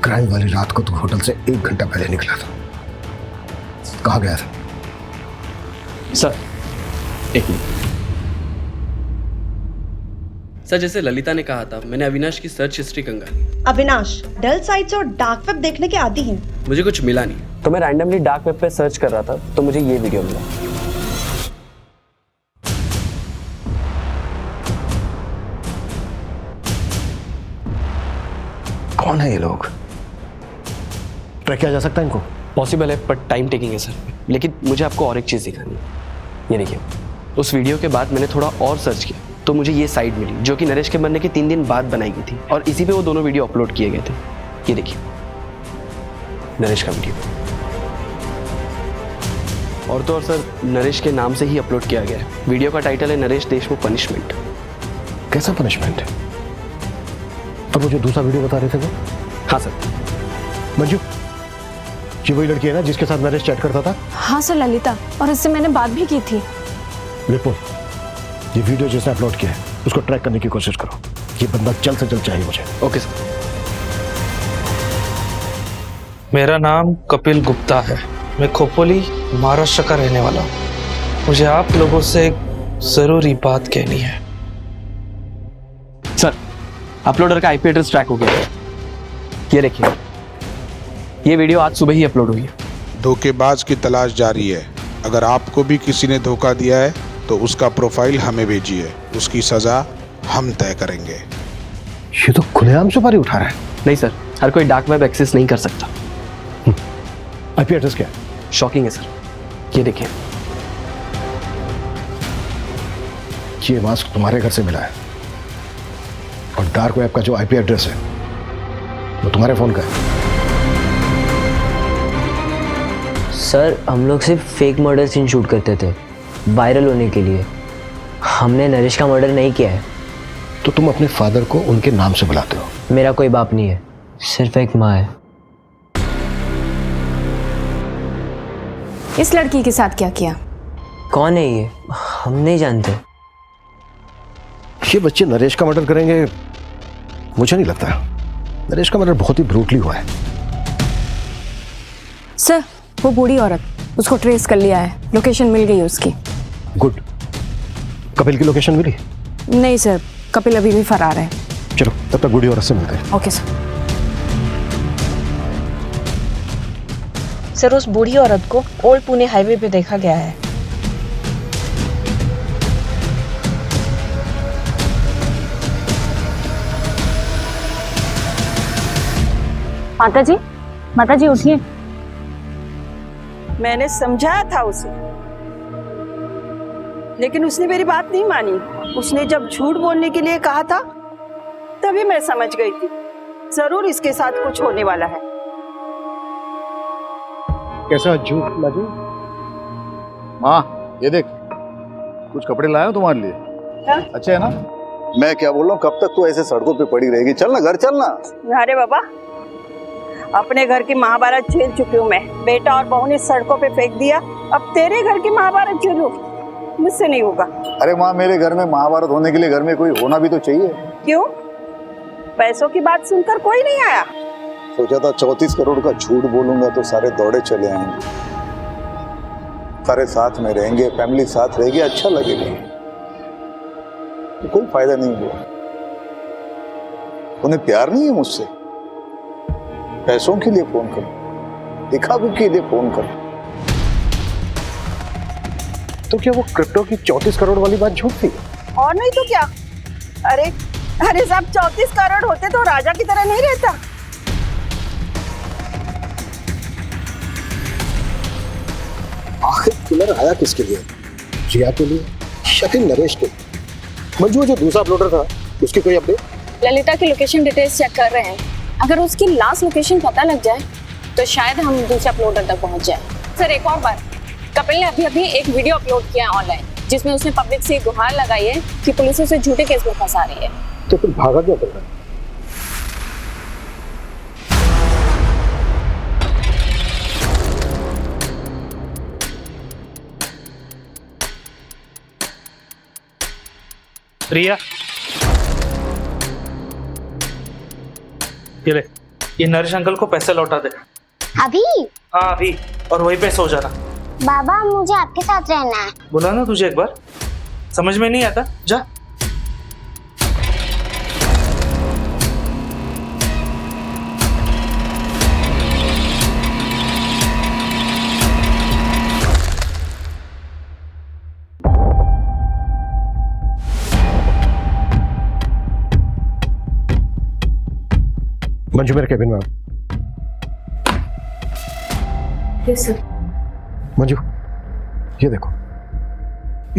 क्राइम वाली रात को तू होटल से 1 घंटा पहले निकला था, कहाँ गया था? सर एक मिनट। सर जैसे ललिता ने कहा था, मैंने अविनाश की सर्च हिस्ट्री कंगाली। अविनाश डल साइट्स और डार्क वेब देखने के आदी हैं। मुझे कुछ मिला नहीं, तो मैं रैंडमली डार्क वेब पे सर्च कर रहा था, तो मुझे ये वीडियो मिला। कौन है ये लोग? ट्रैक किया जा सकता है इनको? पॉसिबल है, पर टाइम टेकिंग है सर। लेकिन मुझे आपको और एक चीज़ दिखानी है। ये देखिए, उस वीडियो के बाद मैंने थोड़ा और सर्च किया तो मुझे ये साइट मिली, जो कि नरेश के मरने के 3 दिन बाद बनाई गई थी, और इसी पे वो दोनों वीडियो अपलोड किए गए थे। ये देखिए, नरेश का वीडियो। और तो और सर, नरेश के नाम से ही अपलोड किया गया है। वीडियो का टाइटल है नरेश देशमुख पनिशमेंट। कैसा पनिशमेंट है? तो वो जो दूसरा वीडियो बता रहे थे वो? हाँ सर। मंजू, ये वही लड़की है ना जिसके साथ नरेश चैट करता था? हाँ सर, ललिता, और इससे मैंने बात भी की थी। विपुल, ये वीडियो जिसने अपलोड किया है उसको ट्रैक करने की कोशिश करो। ये बंदा जल्द से जल्द चाहिए मुझे। Okay sir. मेरा नाम कपिल गुप्ता है, मैं खोपोली महाराष्ट्र का रहने वाला हूँ। मुझे आप लोगों से एक जरूरी बात कहनी है। सर, अपलोडर का आईपी एड्रेस ट्रैक हो गया है। ये देखिए, ये वीडियो आज सुबह ही अपलोड हुई है। धोखेबाज की तलाश जारी है। अगर आपको भी किसी ने धोखा दिया है तो उसका प्रोफाइल हमें भेजिए, उसकी सजा हम तय करेंगे। ये तो खुलेआम सुपारी उठा रहा है। नहीं सर, हर कोई डार्क वेब एक्सेस नहीं कर सकता। आईपी एड्रेस क्या है? शॉकिंग है सर, ये देखिए। ये मास्क तुम्हारे घर से मिला है और डार्क वेब का जो आईपी एड्रेस है वो तुम्हारे फोन का है। सर, हम लोग सिर्फ फेक मर्डर सीन शूट करते थे वायरल होने के लिए। हमने नरेश का मर्डर नहीं किया है। तो तुम अपने फादर को उनके नाम से बुलाते हो? मेरा कोई बाप नहीं है, सिर्फ एक माँ है। इस लड़की के साथ क्या किया? कौन है ये? हम नहीं जानते। ये बच्चे नरेश का मर्डर करेंगे मुझे नहीं लगता। नरेश का मर्डर बहुत ही ब्रूटली हुआ है। सर, वो बूढ़ी औरत, उसको ट्रेस कर लिया है, लोकेशन मिल गई उसकी। गुड। कपिल की लोकेशन मिली? नहीं सर, कपिल अभी भी फरार है। चलो तब तक बूढ़ी औरत से मिलते हैं। Okay sir. सर, उस बूढ़ी औरत को ओल्ड पुणे हाईवे पे देखा गया है। माता जी उठिए। मैंने समझाया था उसे, लेकिन उसने मेरी बात नहीं मानी। उसने जब झूठ बोलने के लिए कहा था तभी मैं समझ गई थी, जरूर इसके साथ कुछ होने वाला है। कैसा झूठ लाजू? माँ, ये देख, कुछ कपड़े लाया हूं तुम्हारे लिए। क्या? अच्छे है ना? मैं क्या बोल रहा हूँ, कब तक तू ऐसे सड़कों पे पड़ी रहेगी? चल ना, घर चलना। अरे बाबा, अपने घर की महाभारत झेल चुकी हूँ मैं। बेटा और बहू ने सड़कों पे फेंक दिया, अब तेरे घर की महाभारत झेलूं? मुझसे नहीं होगा। अरे माँ, मेरे घर में महाभारत होने के लिए घर में कोई होना भी तो चाहिए। क्यों? पैसों की बात सुनकर कोई नहीं आया? सोचा था 34 करोड़ का झूठ बोलूंगा तो सारे दौड़े चले आएंगे, सारे साथ में रहेंगे, फैमिली साथ रहेगी, अच्छा लगेगा। तो कोई फायदा नहीं हुआ। उन्हें प्यार नहीं है मुझसे, पैसों के लिए फोन करो, दिखावे के लिए फोन करो। तो क्या वो क्रिप्टो की 34 करोड़ वाली बात झूठ थी? और नहीं तो क्या। अरे अरे साहब, 34 करोड़ होते तो राजा की तरह नहीं रहता। आखिर किलर आया किसके लिए? जिया के लिए या फिर नरेश के लिए? मंजू जो दूसरा अपलोडर था उसकी कोई अपडेट? ललिता की लोकेशन डिटेल्स चेक कर रहे हैं। अगर उसकी लास्ट लोकेशन पता लग जाए तो शायद हम दूसरे अपलोडर तक पहुंच जाए। सर एक और बात, कपिल ने अभी अभी एक वीडियो अपलोड किया है ऑनलाइन जिसमें उसने पब्लिक से गुहार लगाई है कि पुलिस उसे झूठे केस में फंसा रही है। तो फिर भागा क्यों कर रहा है? रिया, ये ले, ये नरेश अंकल को पैसे लौटा दे। अभी? हाँ अभी, और वहीं पे सो जाना। बाबा मुझे आपके साथ रहना है। बोला ना तुझे एक बार, समझ में नहीं आता, जा। मंजू मेरे केबिन में आओ। Yes sir. मंजू ये देखो,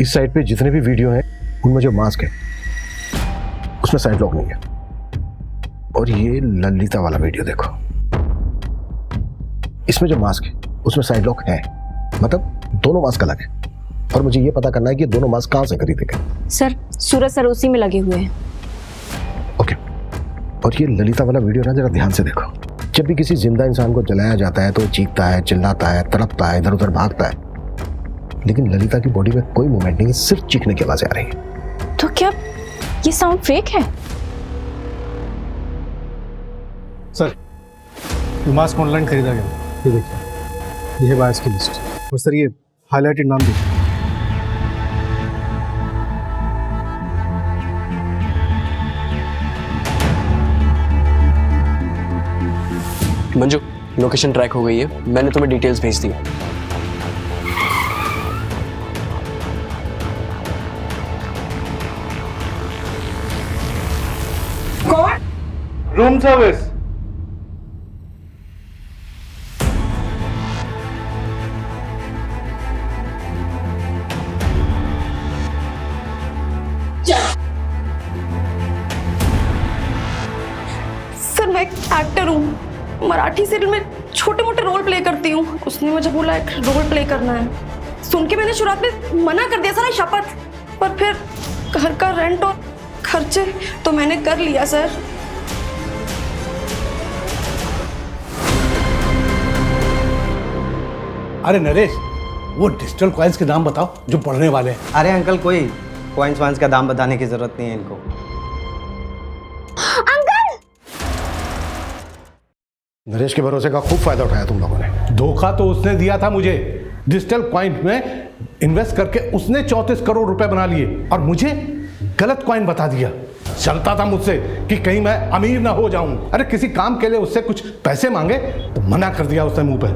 इस साइड पे जितने भी वीडियो हैं उनमें जो मास्क है उसमें साइड लॉक नहीं है। और ये ललिता वाला वीडियो देखो, इसमें जो मास्क है उसमें साइड लॉक है, मतलब दोनों मास्क अलग है। और मुझे ये पता करना है कि दोनों मास्क कहाँ से खरीदे गए। सर सूरज सर उसी में लगे हुए हैं। ओके, और ये ललिता वाला वीडियो ना जरा ध्यान से देखो। जब भी किसी जिंदा इंसान को जलाया जाता है तो चीखता है, चिल्लाता है, तड़पता है, इधर उधर भागता है, लेकिन ललिता की बॉडी में कोई मूवमेंट नहीं है, सिर्फ चीखने की आवाजें आ रही है। तो क्या ये साउंड फेक है? सर ये मास्क ऑनलाइन खरीदा गया, ये देखिए, ये है बायस की लिस्ट। और सर ये हाईलाइटेड नाम देखिए। मंजू, लोकेशन ट्रैक हो गई है, मैंने तुम्हें डिटेल्स भेज दी। कौन? Room service. सर मैं एक एक्टर हूँ, मराठी सीरियल में छोटे मोटे रोल प्ले करती हूँ। उसने मुझे बोला एक रोल प्ले करना है। सुन के मैंने शुरुआत में मना कर दिया सर, शपथ, पर फिर घर का रेंट और खर्चे तो मैंने कर लिया सर। अरे नरेश, वो डिजिटल कॉइन्स के नाम बताओ जो बढ़ने वाले हैं। अरे अंकल, कोई कॉइन्स वाइन्स का दाम बताने की जरूरत नहीं है इनको। नरेश के भरोसे का खूब फायदा उठाया तुम लोगों ने। धोखा तो उसने दिया था मुझे। डिजिटल कॉइन में इन्वेस्ट करके उसने 34 करोड़ रुपए बना लिए और मुझे गलत कॉइन बता दिया। चलता था मुझसे कि कहीं मैं अमीर ना हो जाऊं। अरे किसी काम के लिए उससे कुछ पैसे मांगे तो मना कर दिया उसने मुंह पे।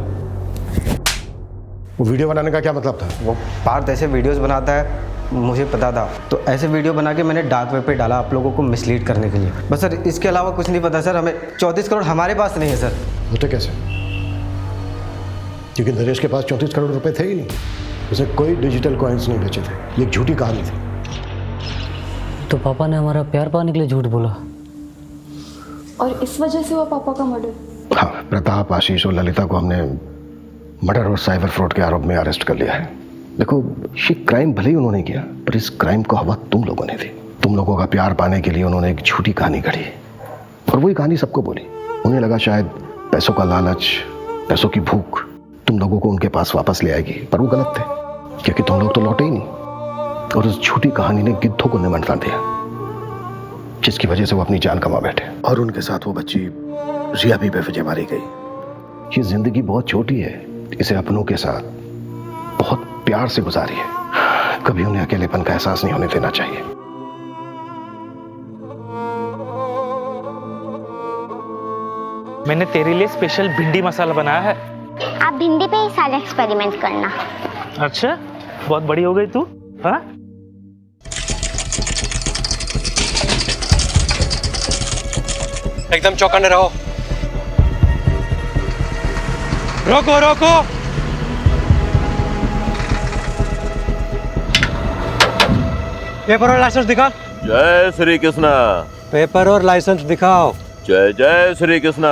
वो वीडियो बनाने का क्या मतलब था? वो पार्थ ऐसे वीडियोस बनाता है, मुझे पता था, तो ऐसे वीडियो बना के मैंने डार्क वेब पे डाला आप लोगों को मिसलीड करने के लिए। बस सर, इसके अलावा कुछ नहीं पता सर। हमें 34 करोड़ हमारे पास नहीं है सर। होते कैसे? क्योंकि नरेश के पास 34 करोड़ रुपए थे ही नहीं। उसे कोई डिजिटल कॉइन्स नहीं बेचे थे। ये एक झूठी कहानी थी। तो पापा ने हमारा प्यार पाने के लिए झूठ बोला, और इस वजह से हुआ पापा का मर्डर। हाँ, प्रताप, आशीष और ललिता को हमने मर्डर और साइबर फ्रॉड के आरोप में अरेस्ट कर लिया है। देखो, ये क्राइम भले ही उन्होंने किया, पर इस क्राइम को हवा तुम लोगों ने दी। तुम लोगों का प्यार पाने के लिए उन्होंने एक झूठी कहानी गढ़ी और वही कहानी सबको बोली। उन्हें लगा शायद पैसों का लालच, पैसों की भूख तुम लोगों को उनके पास वापस ले आएगी, पर वो गलत थे, क्योंकि तुम लोग तो लौटे ही नहीं। और उस झूठी कहानी ने गिद्धों को निमंत्रण दिया, जिसकी वजह से वो अपनी जान गंवा बैठे। और उनके साथ वो बच्ची रिया भी बेवजह मारी गई। ये जिंदगी बहुत छोटी है, इसे अपनों के साथ बहुत प्यार से गुजारिए। कभी उन्हें अकेलेपन का एहसास नहीं होने देना चाहिए। मैंने तेरे लिए स्पेशल भिंडी मसाला बनाया है। आप भिंडी पे ही सारे एक्सपेरिमेंट करना। अच्छा, बहुत बड़ी हो गई तू। हाँ, एकदम चौकन्ने रहो। रोको रोको। पेपर और लाइसेंस दिखा। जय श्री कृष्णा। पेपर और लाइसेंस दिखाओ। जय जय श्री कृष्णा।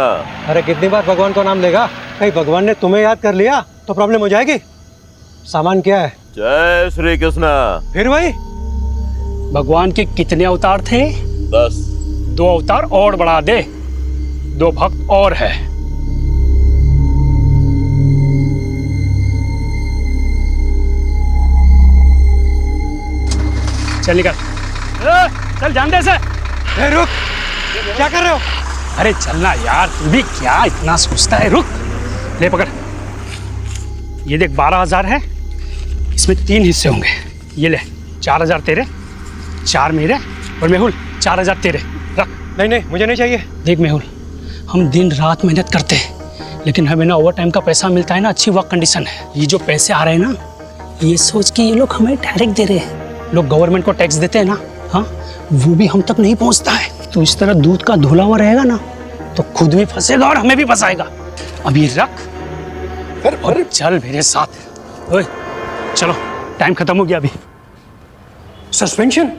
अरे कितनी बार भगवान को नाम लेगा? कहीं भगवान ने तुम्हें याद कर लिया तो प्रॉब्लम हो जाएगी। सामान क्या है? जय श्री कृष्णा। फिर वही भगवान के कितने अवतार थे? 10। 2 अवतार और बढ़ा दे, 2 भक्त और है। चल निकल, चल जान दे से। रुक, क्या कर रहे हो? अरे चलना यार, तू भी क्या इतना सोचता है? रुक, ले पकड़। ये देख 12,000 है, इसमें 3 हिस्से होंगे। ये ले 4,000 तेरे, 4 मेरे, और मेहुल 4,000 तेरे। रख। नहीं नहीं, मुझे नहीं चाहिए। देख मेहुल, हम दिन रात मेहनत करते हैं, लेकिन हमें ना ओवर टाइम का पैसा मिलता है ना अच्छी वर्क कंडीशन है। ये जो पैसे आ रहे हैं ना, ये सोच के ये लोग हमें डायरेक्ट दे रहे हैं। लोग गवर्नमेंट को टैक्स देते हैं ना, हाँ, वो भी हम तक नहीं पहुंचता है। तो इस तरह दूध का धुला हुआ रहेगा ना, तो खुद भी फंसेगा और हमें भी फंसाएगा। अब ये रख और चल मेरे साथ। ओए चलो, टाइम खत्म हो गया अभी। सस्पेंशन?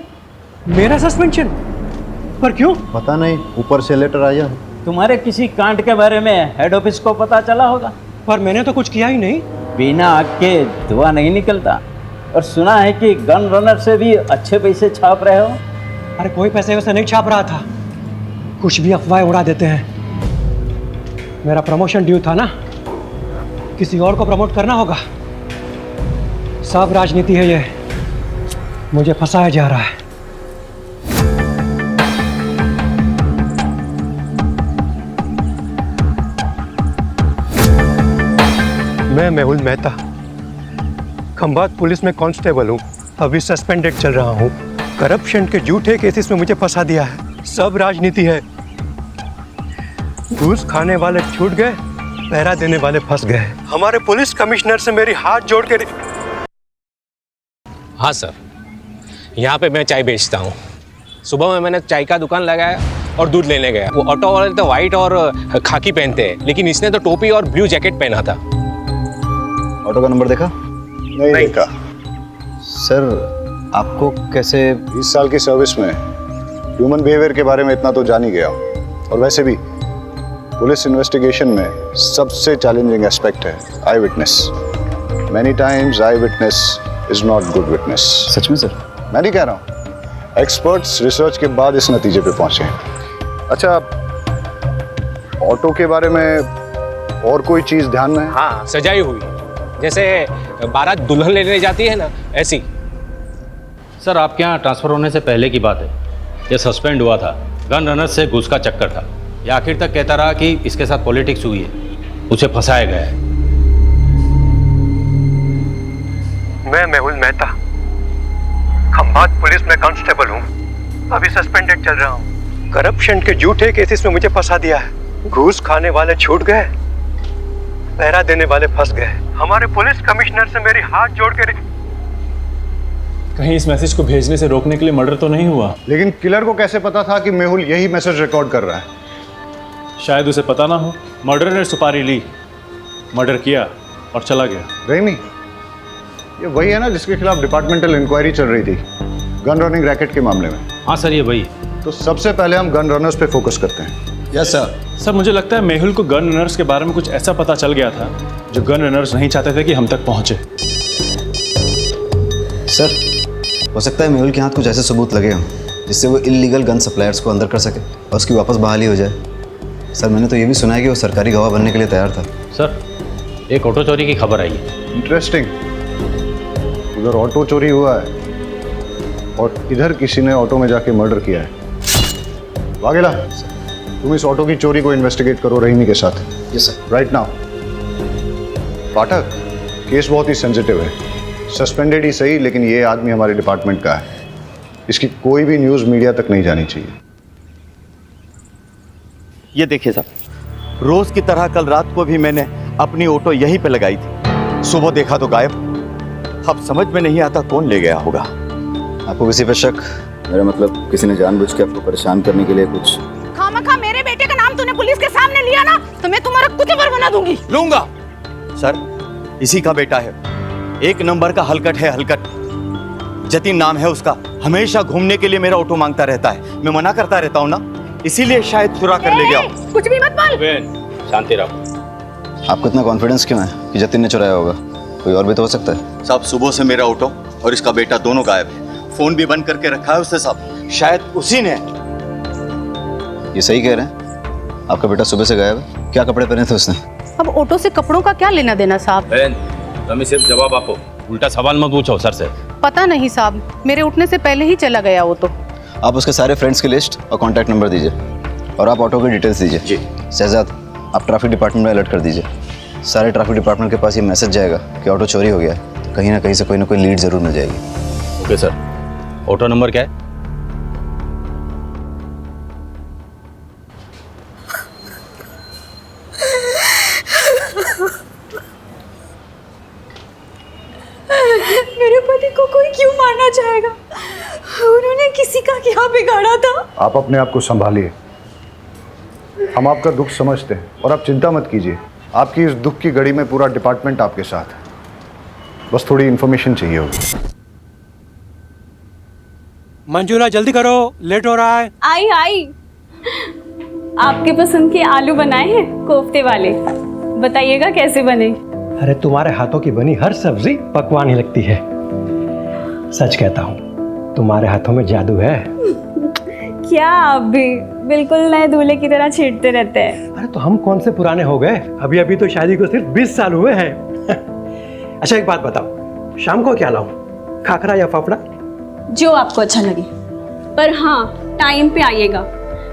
मेरा सस्पेंशन? पर क्यों? पता नहीं, ऊपर से लेटर आया। तुम्हारे किसी कांड के बारे में हेड ऑफिस को पता चला होगा। पर मैंने तो कुछ किया ही नहीं। बिना आग के धुआं नहीं निकलता। और सुना है कि गन रनर से भी अच्छे पैसे छाप रहे हो। अरे कोई पैसे वैसे नहीं छाप रहा था, कुछ भी अफवाहें उड़ा देते हैं। मेरा प्रमोशन ड्यू था ना, किसी और को प्रमोट करना होगा। सब राजनीति है ये, मुझे फंसाया जा रहा है। मैं मेहुल मेहता, खंभात पुलिस में कांस्टेबल हूँ। अभी सस्पेंडेड चल रहा हूँ। करप्शन के झूठे केसेस में मुझे फंसा दिया है। सब राजनीति है। घूस खाने वाले छूट गए, पहरा देने वाले फंस गए। हमारे पुलिस कमिश्नर से मेरी हाथ जोड़ के। हाँ सर, यहाँ पे मैं चाय बेचता हूँ। सुबह में मैंने चाय का दुकान लगाया और दूध लेने गया। वो ऑटो वाले तो वाइट और खाकी पहनते हैं, लेकिन इसने तो टोपी और ब्लू जैकेट पहना था। ऑटो का नंबर देखा? नहीं देखा। सर, आपको कैसे? 20 साल की सर्विस में ह्यूमन बिहेवियर के बारे में इतना तो जान ही गया हूँ। और वैसे भी पुलिस इन्वेस्टिगेशन में सबसे चैलेंजिंग एस्पेक्ट है eye witness. Many times eye witness is not good witness. सच में सर? मैं नहीं कह रहा हूँ, एक्सपर्ट्स रिसर्च के बाद इस नतीजे पे पहुंचे। अच्छा, ऑटो के बारे में और कोई चीज ध्यान में? हाँ, सजाई हुई, जैसे बारात दुल्हन लेने जाती है ना, ऐसी। सर, आपके यहाँ ट्रांसफर होने से पहले की बात है। ये सस्पेंड हुआ था, गन रनर से घूस का चक्कर था। ये आखिर तक कहता रहा कि इसके साथ पॉलिटिक्स हुई है, उसे फंसाया गया है। मैं मेहुल मेहता, खंभात पुलिस में कांस्टेबल हूँ। अभी सस्पेंडेड चल रहा हूँ। करप्शन के झूठे केसेस में मुझे फंसा दिया है। घूस खाने वाले छूट गए, पहरा देने वाले फंस गए। हमारे पुलिस कमिश्नर से मेरी हाथ जोड़ के। कहीं इस मैसेज को भेजने से रोकने के लिए मर्डर तो नहीं हुआ? लेकिन किलर को कैसे पता था कि मेहुल यही मैसेज रिकॉर्ड कर रहा है? शायद उसे पता ना हो। मर्डर ने सुपारी ली, मर्डर किया और चला गया। रेमी, ये वही है ना जिसके खिलाफ डिपार्टमेंटल इंक्वायरी चल रही थी गन रनिंग रैकेट के मामले में? हाँ सर, ये वही। तो सबसे पहले हम गन रनर्स पे फोकस करते हैं। Yes sir. सर, मुझे लगता है मेहुल को गन रनर्स के बारे में कुछ ऐसा पता चल गया था जो गन रनर्स नहीं चाहते थे कि हम तक पहुंचे। सर, हो सकता है मेहुल के हाथ कुछ ऐसे सबूत लगे हों जिससे वो इल्लीगल गन सप्लायर्स को अंदर कर सके और उसकी वापस बहाली हो जाए। सर, मैंने तो ये भी सुना है कि वो सरकारी गवाह बनने के लिए तैयार था। सर, एक ऑटो चोरी की खबर आई है। इंटरेस्टिंग। उधर ऑटो चोरी हुआ है और इधर किसी ने ऑटो में जाके मर्डर किया है। वाघेला, तुम इस ऑटो की चोरी को इन्वेस्टिगेट करो रहीमी के साथ। Yes sir. Right now. Pathak, case बहुत ही सेंसिटिव है। सस्पेंडेड ही सही, लेकिन ये आदमी हमारे डिपार्टमेंट का है। इसकी कोई भी न्यूज़ मीडिया तक नहीं जानी चाहिए। ये देखिए साहब, रोज की तरह कल रात को भी मैंने अपनी ऑटो यहीं पे लगाई थी। सुबह देखा तो गायब। अब समझ में नहीं आता कौन ले गया होगा। आपको किसी पे शक? मेरा मतलब किसी ने जानबूझ के आपको परेशान करने के लिए कुछ? खामखा मेरे बेटे का नाम तूने पुलिस के सामने लिया ना, तो मैं तुम्हारा कुचबर बना दूंगी। लूंगा। सर, इसी का बेटा है, एक नंबर का हलकट है, हलकट। जतिन नाम है उसका, हमेशा घूमने के लिए मेरा ऑटो मांगता रहता है। मैं मना करता रहता हूँ ना, इसीलिए शायद चुरा कर ले गया। कुछ भी मत बोल। शांति रहो। आपको इतना कॉन्फिडेंस क्यों है कि जतिन ने चुराया होगा? कोई और भी तो हो सकता है। साहब सुबह से मेरा ऑटो और इसका बेटा दोनों गायब है। फोन भी बंद करके रखा है उसने साहब, शायद उसी ने। ये सही कह रहे हैं? आपका बेटा सुबह से गायब है? क्या कपड़े पहने थे उसने? अब ऑटो से कपड़ों का क्या लेना देना साहब? तुम्हें सिर्फ जवाब आपको, उल्टा सवाल मत पूछो सर से। पता नहीं साहब, मेरे उठने से पहले ही चला गया वो तो। आप उसके सारे फ्रेंड्स की लिस्ट और कॉन्टैक्ट नंबर दीजिए और आप ऑटो की डिटेल्स दीजिए। जी। शहजाद, आप ट्रैफिक डिपार्टमेंट में अलर्ट कर दीजिए। सारे ट्रैफिक डिपार्टमेंट के पास ये मैसेज जाएगा कि ऑटो चोरी हो गया है, तो कहीं ना कहीं से कोई ना कोई लीड जरूर मिल जाएगी। Okay sir. ऑटो नंबर क्या है? मेरे पति को कोई क्यों मारना चाहेगा? उन्होंने किसी का क्या बिगाड़ा था? आप अपने आप को संभालिए, हम आपका दुख समझते हैं और आप चिंता मत कीजिए। आपकी इस दुख की घड़ी में पूरा डिपार्टमेंट आपके साथ है, बस थोड़ी इन्फॉर्मेशन चाहिए होगी। मंजूला जल्दी करो, लेट हो रहा है। आई आपके पसंद के आलू बनाए हैं, कोफ्ते वाले। बताइएगा कैसे बने? अरे तुम्हारे हाथों की बनी हर सब्जी पकवान ही लगती है। सच कहता हूँ, तुम्हारे हाथों में जादू है। क्या आप भी बिल्कुल नए दूल्हे की तरह छेड़ते रहते हैं। अरे तो हम कौन से पुराने हो गए? अभी अभी तो शादी को सिर्फ 20 साल हुए हैं। अच्छा एक बात बताओ, शाम को क्या लाऊं, खाखरा या फाफड़ा? जो आपको अच्छा लगे, पर हाँ टाइम पे आइएगा।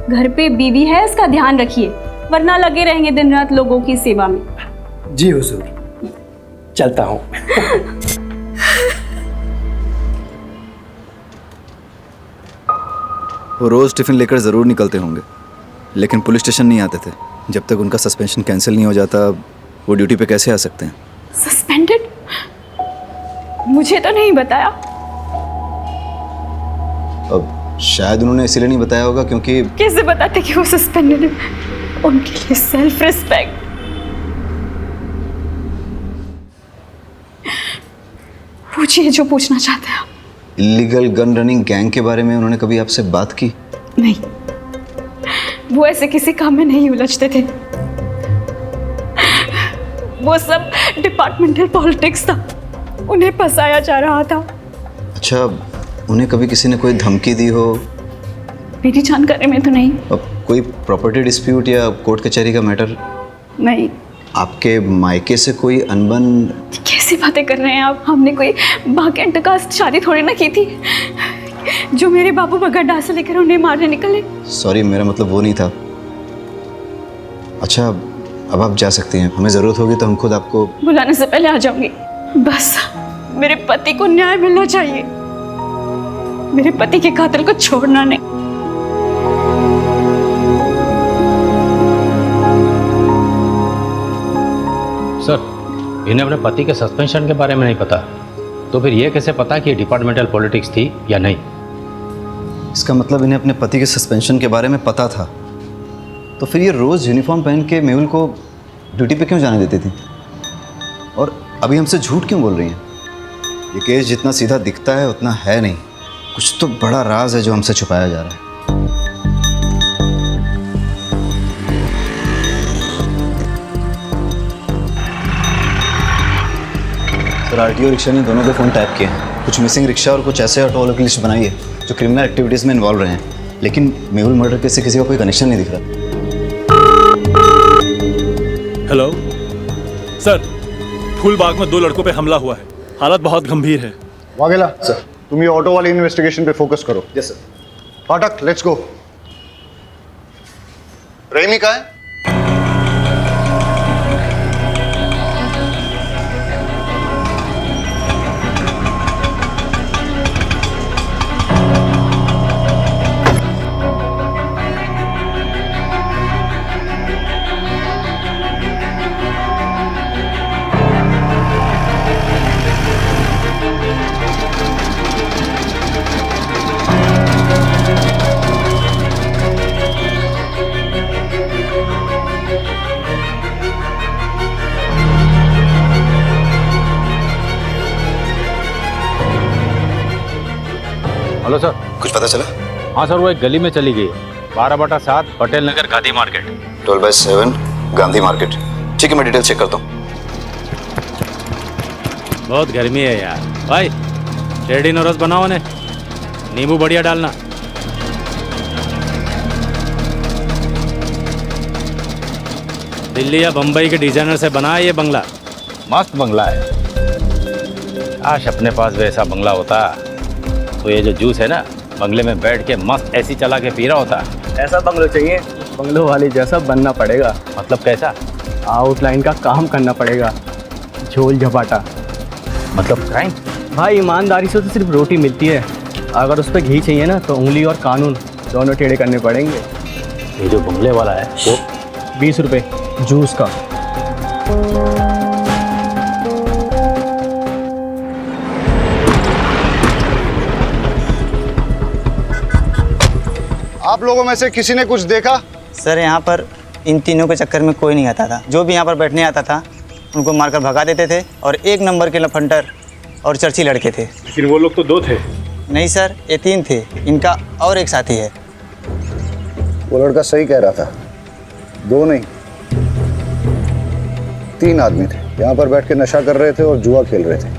घर पे बीवी है, इसका ध्यान रखिए, वरना लगे रहेंगे दिन रात लोगों की सेवा में। जी हुजूर, चलता हूँ। वो रोज टिफिन लेकर जरूर निकलते होंगे, लेकिन पुलिस स्टेशन नहीं आते थे। जब तक उनका सस्पेंशन कैंसिल नहीं हो जाता, वो ड्यूटी पे कैसे आ सकते हैं? सस्पेंडेड? मुझे तो नहीं बताया। अब शायद उन्होंने इसीलिए नहीं बताया होगा क्योंकि कैसे बताते कि वो सस्पेंडेड है? उनके लिए सेल्फ रिस्पेक्ट। पूछिए जो पूछना चाहते हैं। इलीगल गन रनिंग गैंग के बारे में उन्होंने कभी आपसे बात की? नहीं, वो ऐसे किसी काम में नहीं उलझते थे। वो सब डिपार्टमेंटल पॉलिटिक्स था, उन्हें फंसाया जा रहा था। अच्छा, उन्हें कभी किसी ने कोई धमकी दी हो? मेरी जानकारी में तो नहीं। अब कोई प्रॉपर्टी डिस्प्यूट या कोर्ट कचहरी का मैटर? नहीं। आपके मायके से कोई अनबन? कैसी बातें कर रहे हैं आप? हमने कोई बाकी अंतकास्ट शादी थोड़ी ना की थी जो मेरे बाबू बगड्डा से लेकर उन्हें मारने निकले। सॉरी, मेरा मतलब वो नहीं था। अच्छा, अब आप जा सकती हैं, हमें ज़रूरत होगी तो हम खुद आपको बुलाने से पहले आ जाऊंगी। बस मेरे पति को न्याय मिलना चाहिए, मेरे पति के कातिल को छोड़ना नहीं। सर, इन्हें अपने पति के सस्पेंशन के बारे में नहीं पता, तो फिर ये कैसे पता कि ये डिपार्टमेंटल पॉलिटिक्स थी या नहीं? इसका मतलब इन्हें अपने पति के सस्पेंशन के बारे में पता था, तो फिर ये रोज़ यूनिफॉर्म पहन के मेहुल को ड्यूटी पे क्यों जाने देती थी? और अभी हमसे झूठ क्यों बोल रही हैं? ये केस जितना सीधा दिखता है उतना है नहीं, कुछ तो बड़ा राज है जो हमसे छुपाया जा रहा है। सर, आरटीओ रिक्शा ने दोनों के फ़ोन टैप किए हैं। कुछ मिसिंग रिक्शा और कुछ ऐसे ऑटो वालों की लिस्ट बनाई है जो क्रिमिनल एक्टिविटीज़ में इन्वॉल्व रहे हैं, लेकिन मेहुल मर्डर केस से किसी का कोई कनेक्शन नहीं दिख रहा। हेलो सर, फूलबाग में 2 लड़कों पे हमला हुआ है, हालत बहुत गंभीर है। वाघेला सर, तुम ये ऑटो वाली इन्वेस्टिगेशन पे फोकस करो। Yes sir. Pathak, let's go. Remy कहाँ है? हेलो सर, कुछ पता चला? हाँ सर, वो एक गली में चली गई है, 12/7 पटेल नगर गांधी मार्केट। 12/7 गांधी मार्केट। ठीक है, मैं डिटेल चेक करता हूँ। बहुत गर्मी है यार भाई, रेडी नोरस बनाओ ने, नींबू बढ़िया डालना। दिल्ली या बम्बई के डिजाइनर से बना है ये बंगला, मस्त बंगला है। काश अपने पास वैसा बंगला होता तो ये जो जूस है ना, बंगले में बैठ के मस्त एसी चला के पी रहा होता। ऐसा बंगलो चाहिए, बंगलो वाले जैसा बनना पड़ेगा। मतलब कैसा? आउटलाइन का काम करना पड़ेगा, झोल झपाटा। मतलब क्राइम? भाई ईमानदारी से तो सिर्फ रोटी मिलती है, अगर उस पर घी चाहिए ना तो उंगली और कानून दोनों टेढ़े करने पड़ेंगे। ये जो बंगले वाला है वो 20 रुपये जूस का। आप लोगों में से किसी ने कुछ देखा? सर यहाँ पर इन तीनों के चक्कर में कोई नहीं आता था। जो भी यहाँ पर बैठने आता था उनको मारकर भगा देते थे, और 1 नंबर के लफंटर और चर्ची लड़के थे। लेकिन वो लोग तो 2 थे। नहीं सर, ये 3 थे, इनका और एक साथी है। वो लड़का सही कह रहा था, 2 नहीं 3 आदमी थे, यहाँ पर बैठ के नशा कर रहे थे और जुआ खेल रहे थे।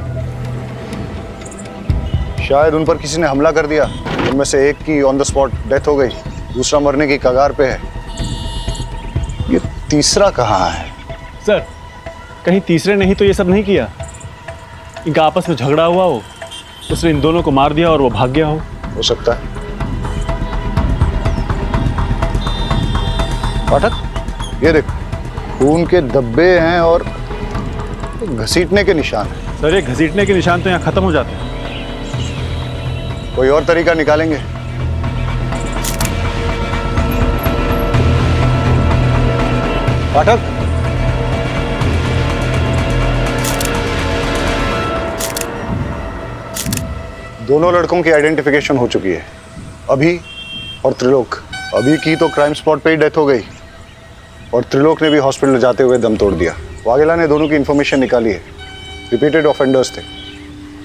शायद उन पर किसी ने हमला कर दिया, उनमें से एक की ऑन द स्पॉट डेथ हो गई, दूसरा मरने की कगार पे है। ये तीसरा कहाँ है? सर, कहीं तीसरे नहीं तो ये सब नहीं किया? इनका आपस में झगड़ा हुआ हो, उसने इन दोनों को मार दिया और वो भाग गया हो सकता है। पाठक, ये देख, खून के धब्बे हैं और घसीटने के निशान हैं। सर, ये घसीटने के निशान तो यहाँ खत्म हो जाते हैं। कोई और तरीका निकालेंगे। पाठक, दोनों लड़कों की आइडेंटिफिकेशन हो चुकी है, अभी और त्रिलोक। अभी की तो क्राइम स्पॉट पे ही डेथ हो गई और त्रिलोक ने भी हॉस्पिटल जाते हुए दम तोड़ दिया। वाघेला ने दोनों की इन्फॉर्मेशन निकाली है, रिपीटेड ऑफेंडर्स थे,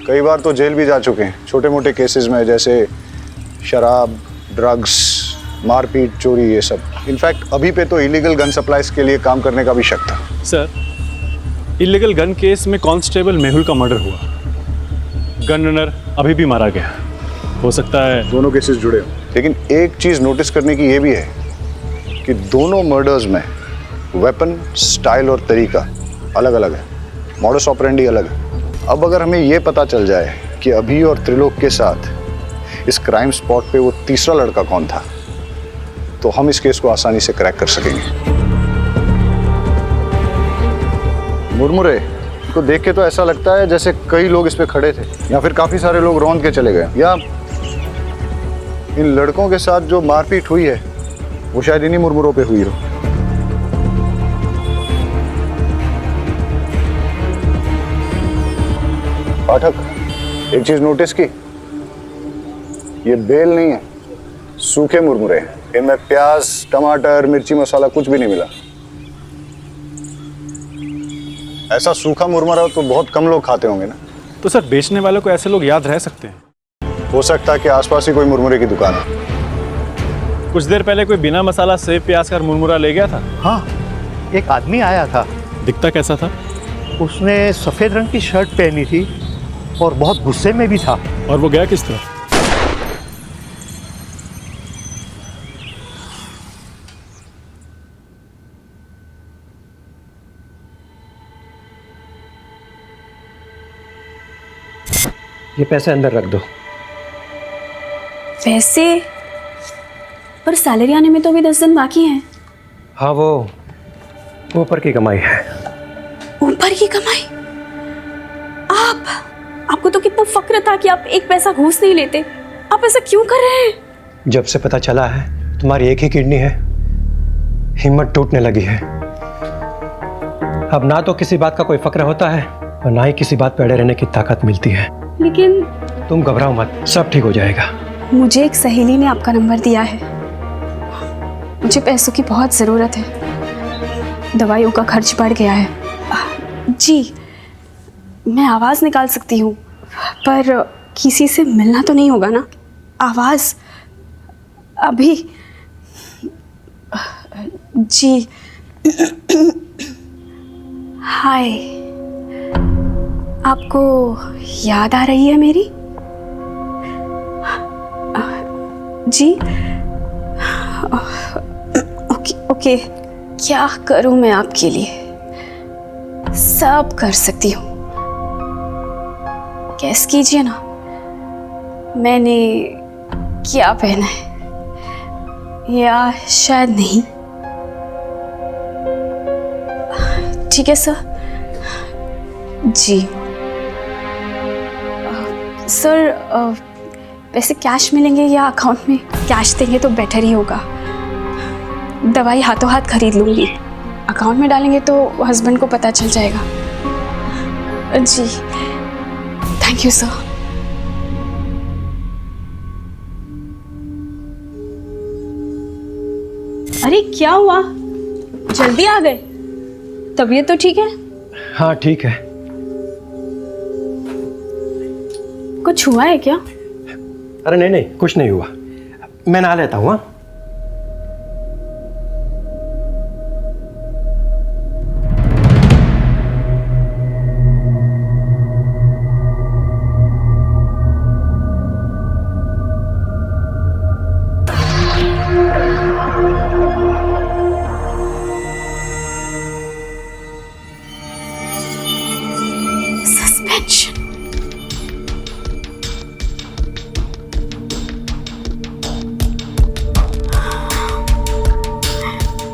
कई बार तो जेल भी जा चुके हैं छोटे मोटे केसेस में, जैसे शराब, ड्रग्स, मारपीट, चोरी, ये सब। इनफैक्ट अभी पे तो इलीगल गन सप्लाईज के लिए काम करने का भी शक था। सर, इलीगल गन केस में कांस्टेबल मेहुल का मर्डर हुआ, गन रनर अभी भी मारा गया। हो सकता है दोनों केसेस जुड़े हो। लेकिन एक चीज नोटिस करने की ये भी है कि दोनों मर्डर्स में वेपन, स्टाइल और तरीका अलग अलग है, मॉडस ऑपरेंडी अलग है। अब अगर हमें ये पता चल जाए कि अभी और त्रिलोक के साथ इस क्राइम स्पॉट पे वो तीसरा लड़का कौन था, तो हम इस केस को आसानी से क्रैक कर सकेंगे। मुरमुरे को देख के तो ऐसा लगता है जैसे कई लोग इस पे खड़े थे, या फिर काफी सारे लोग रौंद के चले गए, या इन लड़कों के साथ जो मारपीट हुई है वो शायद इन्हीं मुरमुरों पे हुई हो। पाठक, एक चीज नोटिस की, ये बेल नहीं है, सूखे मुरमुरे हैं। इनमें प्याज, टमाटर, मिर्ची मसाला कुछ भी नहीं मिला। ऐसा सूखा मुरमुरा तो बहुत कम लोग खाते होंगे ना। तो सर, बेचने वालों को ऐसे लोग याद रह सकते हैं? हो सकता है कि आसपास ही कोई मुरमुरे की दुकान है। कुछ देर पहले कोई बिना मसाला सेब प्याज का मुरमुरा ले गया था। हाँ, एक आदमी आया था। दिखता कैसा था? उसने सफेद रंग की शर्ट पहनी थी और बहुत गुस्से में भी था। और वो गया किस तरह? ये पैसे अंदर रख दो। पैसे? पर सैलरी आने में तो अभी 10 दिन बाकी हैं। हाँ, वो ऊपर की कमाई है। ऊपर की कमाई? आपको तो कितना फक्र था कि आप एक पैसा घूस नहीं लेते। आप ऐसा क्यों कर रहे हैं? जब से पता चला है तुम्हारी एक ही किडनी है, हिम्मत टूटने लगी है। अब ना तो किसी बात का कोई फक्र होता है और ना ही किसी बात पे अड़े रहने की ताकत मिलती है। लेकिन तुम घबराओ मत, सब ठीक हो जाएगा। मुझे एक सहेली ने आपका नंबर दिया है। मुझे पैसों की बहुत ज़रूरत है, दवाइयों का खर्च बढ़ गया है। जी, मैं आवाज़ निकाल सकती हूँ, पर किसी से मिलना तो नहीं होगा ना? आवाज़ अभी। जी हाय, आपको याद आ रही है मेरी? जी ओके, क्या करूं मैं आपके लिए? सब कर सकती हूँ। गैस कीजिए ना, मैंने क्या पहना है, या शायद नहीं। ठीक है सर। जी सर, वैसे कैश मिलेंगे या अकाउंट में? कैश देंगे तो बेटर ही होगा। दवाई हाथों हाथ खरीद लूँगी, अकाउंट में डालेंगे तो हस्बैंड को पता चल जाएगा। जी थैंक यू सर। अरे क्या हुआ, जल्दी आ गए? तबीयत तो ठीक है? हाँ ठीक है। कुछ हुआ है क्या? अरे नहीं नहीं, कुछ नहीं हुआ। मैं नहा लेता हूँ।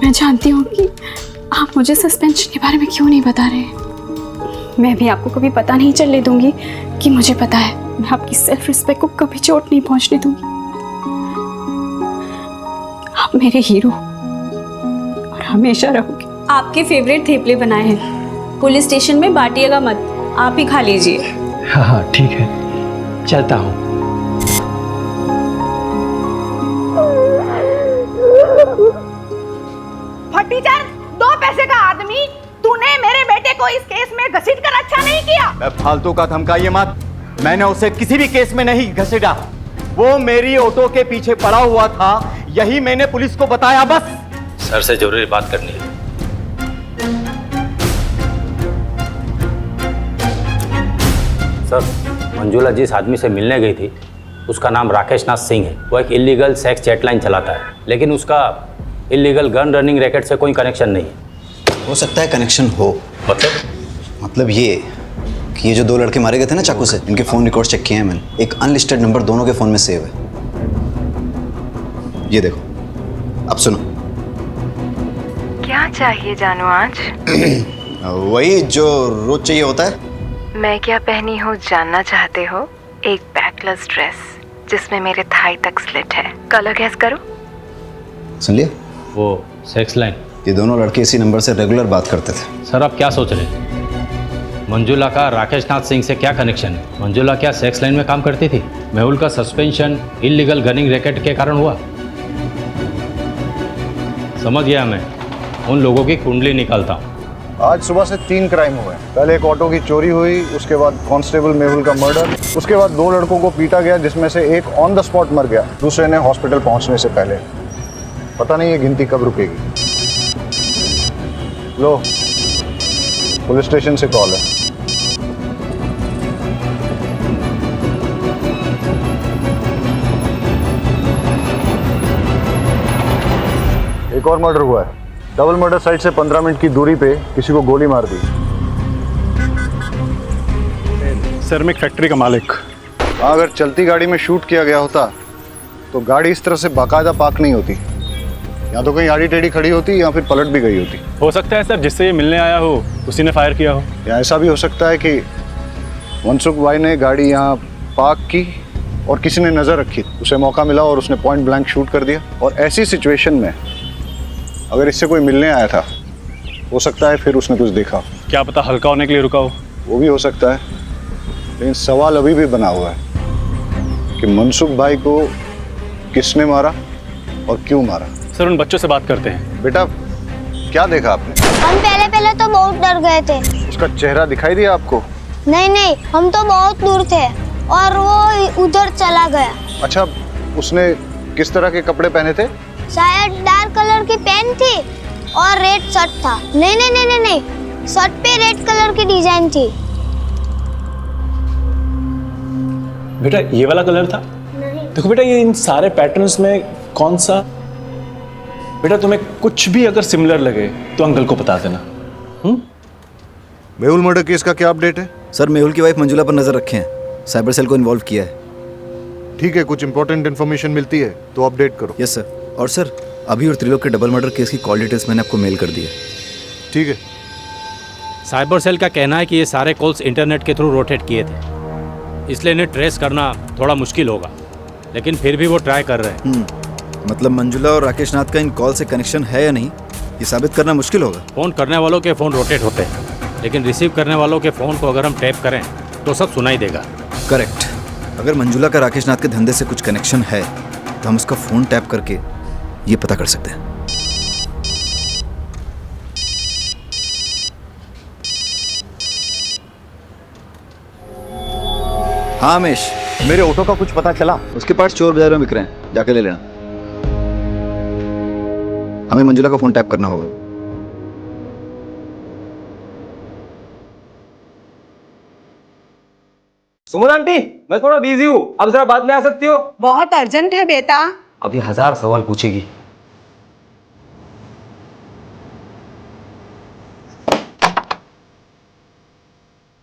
मैं जानती हूँ कि आप मुझे सस्पेंशन के बारे में क्यों नहीं बता रहे। मैं भी आपको कभी पता नहीं चलने दूंगी कि मुझे पता है। मैं आपकी सेल्फ रिस्पेक्ट को कभी चोट नहीं पहुंचने दूंगी। आप मेरे हीरो और हमेशा रहोगे। आपके फेवरेट थेपले बनाए हैं, पुलिस स्टेशन में बांटिएगा मत, आप ही खा लीजिए। हाँ हाँ ठीक है, चलता हूँ। टीचर, 2 पैसे का आदमी, तूने मेरे बेटे को इस केस में घसीटकर अच्छा नहीं किया। मैं फालतू का धमकाइए मत। मैंने उसे किसी भी केस में नहीं घसीटा। वो मेरी ऑटो के पीछे पड़ा हुआ था, यही मैंने पुलिस को बताया बस। सर से जरूरी बात करनी है। सर, मंजुला जिस आदमी से मिलने गई थी उसका नाम राकेश नाथ सिंह है। वो एक इलीगल सेक्स चैटलाइन चलाता है, लेकिन उसका इलीगल गन रनिंग रैकेट से कोई कनेक्शन नहीं है। हो सकता है कनेक्शन हो। मतलब ये कि ये जो 2 लड़के मारे गए थे ना चाकू से, इनके फ़ोन रिकॉर्ड चेक किए हैं मैंने। एक अनलिस्टेड नंबर दोनों के फ़ोन में सेव है। ये देखो, अब सुनो। क्या चाहिए जानू आज? वही जो रोज चाहिए होता है। मैं क्या पहनी हूँ जानना चाहते हो? एक बैकलेस ड्रेस जिसमें मेरे थाई तक स्लिट है। कलर गैस करो। सुन लिया? वो सेक्स लाइन। ये दोनों लड़के इसी नंबर से रेगुलर बात करते थे। सर आप क्या सोच रहे हैं? मंजुला का राकेश नाथ सिंह से क्या कनेक्शन है? मंजुला क्या सेक्स लाइन में काम करती थी? मेहुल का सस्पेंशन इलीगल गनिंग रैकेट के कारण हुआ। समझ गया, मैं उन लोगों की कुंडली निकालता हूँ। आज सुबह से 3 क्राइम हुए। पहले एक ऑटो की चोरी हुई, उसके बाद कांस्टेबल मेहुल का मर्डर, उसके बाद 2 लड़कों को पीटा गया जिसमें से एक ऑन द स्पॉट मर गया, दूसरे ने हॉस्पिटल पहुंचने से पहले। पता नहीं ये गिनती कब रुकेगी। लो, पुलिस स्टेशन से कॉल है। एक और मर्डर हुआ है। डबल मर्डर साइट से 15 मिनट की दूरी पे किसी को गोली मार दी। सर मैं एक फैक्ट्री का मालिक। अगर चलती गाड़ी में शूट किया गया होता तो गाड़ी इस तरह से बाकायदा पार्क नहीं होती। या तो कहीं आड़ी टेढ़ी खड़ी होती या फिर पलट भी गई होती। हो सकता है सर जिससे ये मिलने आया हो उसी ने फायर किया हो। या ऐसा भी हो सकता है कि मनसुख भाई ने गाड़ी यहाँ पार्क की और किसी ने नज़र रखी, उसे मौका मिला और उसने पॉइंट ब्लैंक शूट कर दिया। और ऐसी सिचुएशन में अगर इससे कोई मिलने आया था, हो सकता है फिर उसने कुछ देखा। क्या पता हल्का होने के लिए रुका हो। वो भी हो सकता है, लेकिन सवाल अभी भी बना हुआ है कि मनसुख भाई को किसने मारा और क्यों मारा। सर उन बच्चों से बात करते हैं। बेटा क्या देखा आपने? हम पहले तो बहुत डर गए थे। उसका चेहरा दिखाई दिया आपको? नहीं, हम तो बहुत दूर थे और वो उधर चला गया। अच्छा, उसने किस तरह के कपड़े पहने थे? शायद डार्क कलर की पैंट थी और रेड शर्ट था। नहीं नहीं नहीं नहीं नहीं, शर्ट पे रेड कलर की डिजाइन थी। बेटा ये वाला कलर था? नहीं। देखो बेटा, ये इन सारे पैटर्न्स में कौन सा? बेटा तुम्हें कुछ भी अगर सिमिलर लगे तो अंकल को बता देना। मेहुल मर्डर केस का क्या अपडेट है? सर मेहुल की वाइफ मंजुला पर नजर रखे हैं, साइबर सेल को इन्वॉल्व किया है। ठीक है, कुछ इंपॉर्टेंट इन्फॉर्मेशन मिलती है तो अपडेट करो। Yes sir. और सर अभी और त्रिलोक के डबल मर्डर केस की कॉल डिटेल्स मैंने आपको मेल कर दी है। ठीक है। साइबर सेल का कहना है कि ये सारे कॉल्स इंटरनेट के थ्रू रोटेट किए थे, इसलिए इन्हें ट्रेस करना थोड़ा मुश्किल होगा, लेकिन फिर भी वो ट्राई कर रहे हैं। मतलब मंजुला और राकेश नाथ का इन कॉल से कनेक्शन है या नहीं, ये साबित करना मुश्किल होगा। फ़ोन करने वालों के फ़ोन रोटेट होते हैं, लेकिन रिसीव करने वालों के फ़ोन को अगर हम टैप करें तो सब सुनाई देगा। करेक्ट। अगर मंजुला का राकेश नाथ के धंधे से कुछ कनेक्शन है तो हम उसका फ़ोन टैप करके ये पता कर सकते हैं। हाँ हमेश, मेरे ऑटो का कुछ पता चला? उसके पार्ट्स चोर बाजार में बिक रहे हैं, जाके ले लेना। हमें मंजुला का फोन टैप करना होगा। सुमन आंटी, मैं थोड़ा बिजी हूँ, अब जरा बाद में आ सकती हो? बहुत अर्जेंट है बेटा। अभी 1000 सवाल पूछेगी।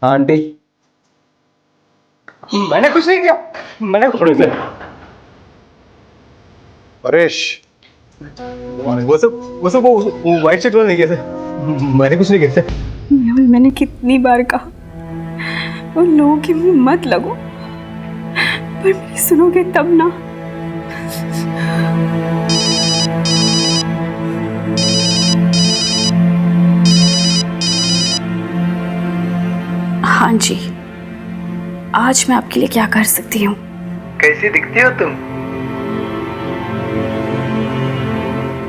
हाँ आंटी। मैंने कुछ नहीं किया, मैंने कुछ नहीं किया। परेश, वो सब वो वाइट शर्ट वाला नहीं किया था, मैंने कुछ नहीं किया था। मैंने कितनी बार कहा उन लोगों के मुंह मत लगो, पर मेरी सुनोगे तब ना। हाँ जी, आज मैं आपके लिए क्या कर सकती हूँ? कैसी दिखती हो तुम?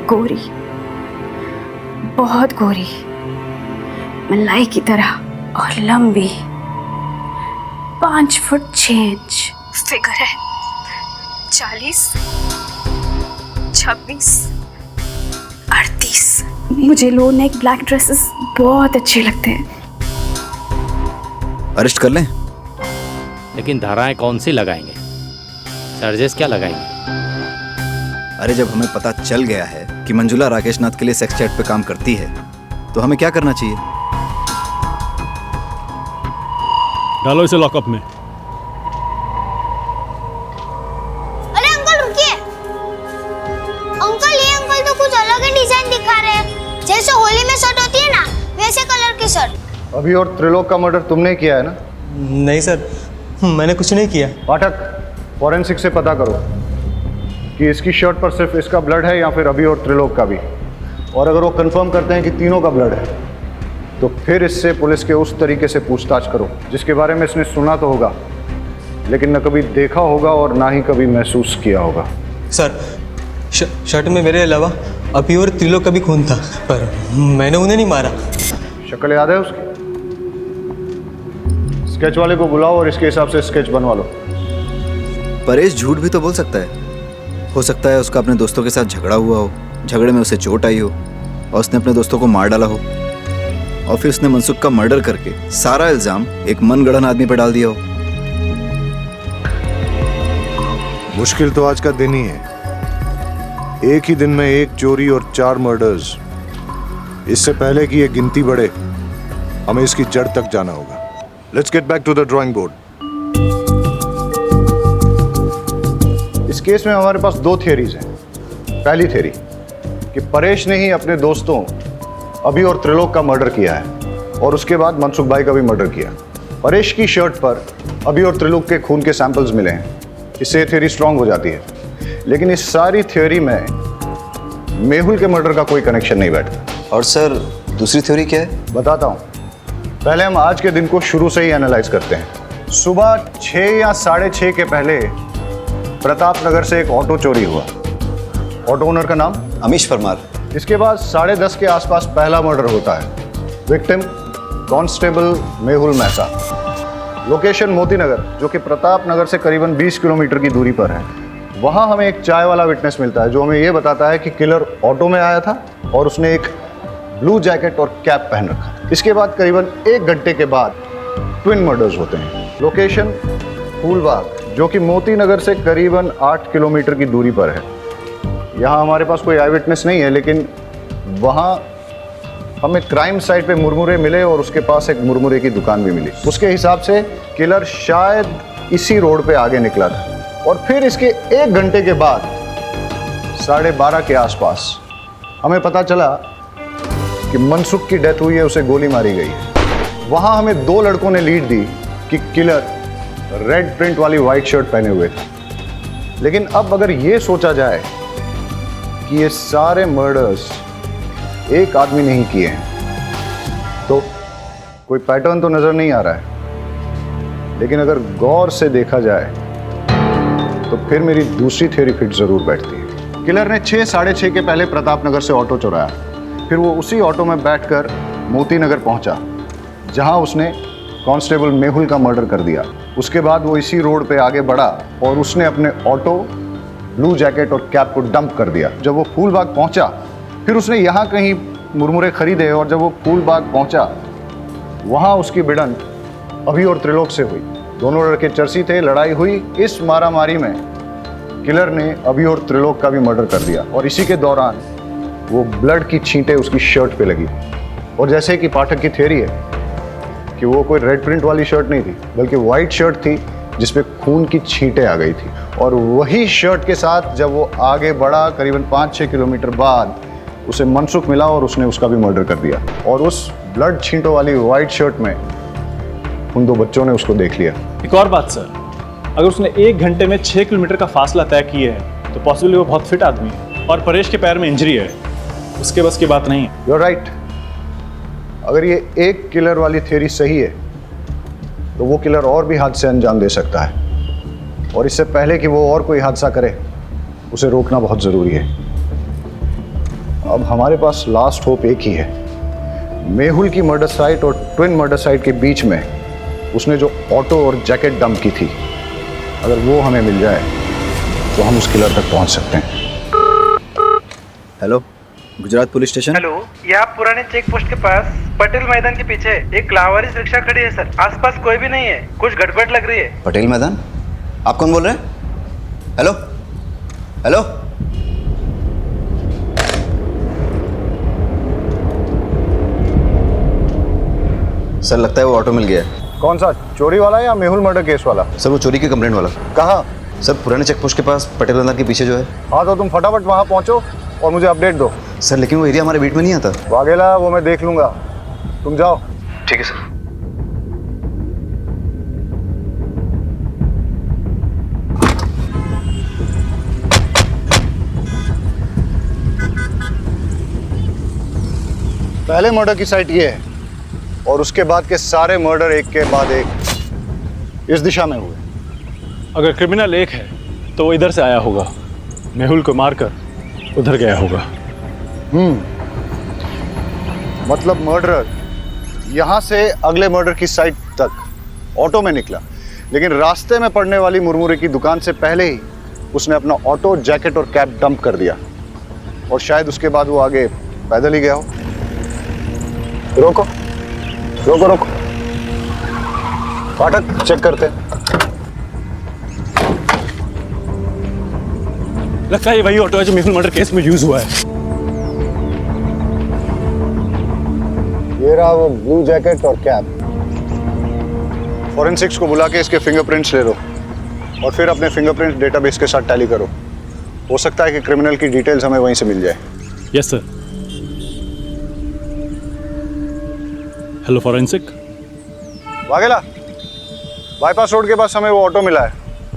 गोरी, बहुत गोरी, मलाई की तरह और लंबी, 5 फुट 6 इंच फिगर है, 40, 26, 38। मुझे लो नेक ब्लैक ड्रेसेस बहुत अच्छे लगते हैं। अरेस्ट कर लें? लेकिन धाराएं कौन सी लगाएंगे, चार्जेस क्या लगाएंगे? अरे जब हमें पता चल गया है कि मंजुला राकेश नाथ के लिए सेक्स चैट पे काम करती है तो हमें क्या करना चाहिए? डालो इसे लॉकअप में। अरे अंकल रुकिए। अंकल ये अंकल तो कुछ अलग ही डिजाइन दिखा रहे हैं, जैसे होली में शर्ट होती है ना वैसे कलर की शर्ट। अभी और त्रिलोक का मर्डर तुमने किया है ना? नहीं सर, मैंने कुछ नहीं किया। पाठक, फॉरेंसिक से पता करो कि इसकी शर्ट पर सिर्फ इसका ब्लड है या फिर अभी और त्रिलोक का भी। और अगर वो कंफर्म करते हैं कि तीनों का ब्लड है तो फिर इससे पुलिस के उस तरीके से पूछताछ करो जिसके बारे में इसने सुना तो होगा लेकिन न कभी देखा होगा और ना ही कभी महसूस किया होगा। सर शर्ट में मेरे अलावा अभी और त्रिलोक का भी खून था, पर मैंने उन्हें नहीं मारा। शक्ल याद है उसकी? स्केच वाले को बुलाओ और इसके हिसाब से स्केच बनवा लो। परेश झूठ भी तो बोल सकता है। हो सकता है उसका अपने दोस्तों के साथ झगड़ा हुआ हो, झगड़े में उसे चोट आई हो और उसने अपने दोस्तों को मार डाला हो और फिर उसने मनसुख का मर्डर करके सारा इल्जाम एक मनगढ़ंत आदमी पर डाल दिया हो। मुश्किल तो आज का दिन ही है। एक ही दिन में 1 चोरी और 4 मर्डर्स। इससे पहले कि ये गिनती बढ़े हमें इसकी जड़ तक जाना होगा। Let's get back to the drawing board. इस केस में हमारे पास 2 थियरीज हैं। पहली थियरी कि परेश ने ही अपने दोस्तों अभी और त्रिलोक का मर्डर किया है और उसके बाद मनसुख भाई का भी मर्डर किया। परेश की शर्ट पर अभी और त्रिलोक के खून के सैंपल्स मिले हैं, इससे थियरी स्ट्रांग हो जाती है। लेकिन इस सारी थियरी में मेहुल के मर्डर का कोई कनेक्शन नहीं बैठता। और सर दूसरी थ्योरी क्या है? बताता हूँ। पहले हम आज के दिन को शुरू से ही एनालाइज करते हैं। सुबह 6 या 6:30 के पहले प्रताप नगर से एक ऑटो चोरी हुआ। ऑटो ओनर का नाम अमीश परमार। इसके बाद 10:30 के आसपास पहला मर्डर होता है। Victim constable Mehul Mehta. Location Moti Nagar, जो कि प्रताप नगर से करीबन 20 किलोमीटर की दूरी पर है। वहाँ हमें एक चाय वाला विटनेस मिलता है जो हमें ये बताता है कि किलर ऑटो में आया था और उसने एक ब्लू जैकेट और कैप पहन रखा। इसके बाद करीबन 1 घंटे के बाद ट्विन मर्डर्स होते हैं। लोकेशन फूलबाग, जो कि मोती नगर से करीबन 8 किलोमीटर की दूरी पर है। यहाँ हमारे पास कोई आई विटनेस नहीं है, लेकिन वहाँ हमें क्राइम साइट पे मुरमुरे मिले और उसके पास एक मुरमुरे की दुकान भी मिली। उसके हिसाब से किलर शायद इसी रोड पे आगे निकला था और फिर इसके 1 घंटे के बाद 12:30 के आसपास हमें पता चला कि मनसुख की डेथ हुई है, उसे गोली मारी गई है। वहाँ हमें 2 लड़कों ने लीड दी कि किलर रेड प्रिंट वाली वाइट शर्ट पहने हुए थे। लेकिन अब अगर ये सोचा जाए कि ये सारे मर्डर्स एक आदमी नहीं किए हैं तो कोई पैटर्न तो नजर नहीं आ रहा है। लेकिन अगर गौर से देखा जाए तो फिर मेरी दूसरी थ्योरी फिट जरूर बैठती है। किलर ने 6, 6:30 के पहले प्रताप नगर से ऑटो चुराया। फिर वो उसी ऑटो में बैठकर मोती नगर पहुंचा जहां उसने कांस्टेबल मेहुल का मर्डर कर दिया। उसके बाद वो इसी रोड पे आगे बढ़ा और उसने अपने ऑटो, ब्लू जैकेट और कैप को डंप कर दिया। जब वो फूलबाग पहुंचा फिर उसने यहाँ कहीं मुरमुरे खरीदे और जब वो फूलबाग पहुंचा वहाँ उसकी भिड़ंत अभी और त्रिलोक से हुई। दोनों लड़के चर्सी थे, लड़ाई हुई। इस मारामारी में किलर ने अभी और त्रिलोक का भी मर्डर कर दिया और इसी के दौरान वो ब्लड की छींटें उसकी शर्ट पे लगी। और जैसे कि पाठक की थ्योरी है कि वो कोई रेड प्रिंट वाली शर्ट नहीं थी बल्कि वाइट शर्ट थी जिसपे खून की छींटें आ गई थी। और वही शर्ट के साथ जब वो आगे बढ़ा करीबन 5-6 किलोमीटर बाद उसे मनसुख मिला और उसने उसका भी मर्डर कर दिया। और उस ब्लड छींटों वाली वाइट शर्ट में उन 2 बच्चों ने उसको देख लिया। एक और बात सर, अगर उसने 1 घंटे में 6 किलोमीटर का फासला तय किया है तो पॉसिबली वो बहुत फिट आदमी है और परेश के पैर में इंजरी है, उसके बस की बात नहीं है। You are right. अगर ये एक किलर वाली थ्योरी सही है तो वो किलर और भी हादसे अंजाम दे सकता है और इससे पहले कि वो और कोई हादसा करे उसे रोकना बहुत ज़रूरी है। अब हमारे पास लास्ट होप एक ही है। मेहुल की मर्डर साइट और ट्विन मर्डर साइट के बीच में उसने जो ऑटो और जैकेट डंप की थी, अगर वो हमें मिल जाए तो हम उस किलर तक पहुंच सकते हैं। Hello, Gujarat police station. Hello, ये आप पुराने चेक पोस्ट के पास पटेल मैदान के पीछे एक लावारिस रिक्शा खड़ी है सर। आसपास कोई भी नहीं है, कुछ गड़बड़ लग रही है। पटेल मैदान? आप कौन बोल रहे हैं? हेलो हेलो, सर लगता है वो ऑटो मिल गया है। कौन सा, चोरी वाला या मेहुल मर्डर केस वाला? सर वो चोरी की कंप्लेंट वाला। कहाँ? सर पुराने चेक पोस्ट के पास पटेल मैदान के पीछे जो है। हाँ तो तुम फटाफट वहाँ पहुँचो और मुझे अपडेट दो। सर लेकिन वो एरिया हमारे बीट में नहीं आता। वाघेला, वो मैं देख लूंगा, तुम जाओ। ठीक है सर। पहले मर्डर की साइट ये है और उसके बाद के सारे मर्डर एक के बाद एक इस दिशा में हुए। अगर क्रिमिनल एक है तो वो इधर से आया होगा, मेहुल को मारकर उधर गया होगा। मतलब मर्डरर यहाँ से अगले मर्डर की साइट तक ऑटो में निकला, लेकिन रास्ते में पड़ने वाली मुरमुरे की दुकान से पहले ही उसने अपना ऑटो, जैकेट और कैप डंप कर दिया और शायद उसके बाद वो आगे पैदल ही गया हो। रोको रोको रोको, फाटक चेक करते हैं। लगता है ये वही ऑटो है जो मेहुल मर्डर केस में यूज हुआ है। ये रहा वो ब्लू जैकेट और कैप। फॉरेंसिक्स को बुला के इसके फिंगरप्रिंट्स ले लो और फिर अपने फिंगरप्रिंट डेटाबेस के साथ टैली करो। हो सकता है कि क्रिमिनल की डिटेल्स हमें वहीं से मिल जाए। Yes sir. Hello forensic. Vaghela, bypass road के पास हमें वो ऑटो मिला है,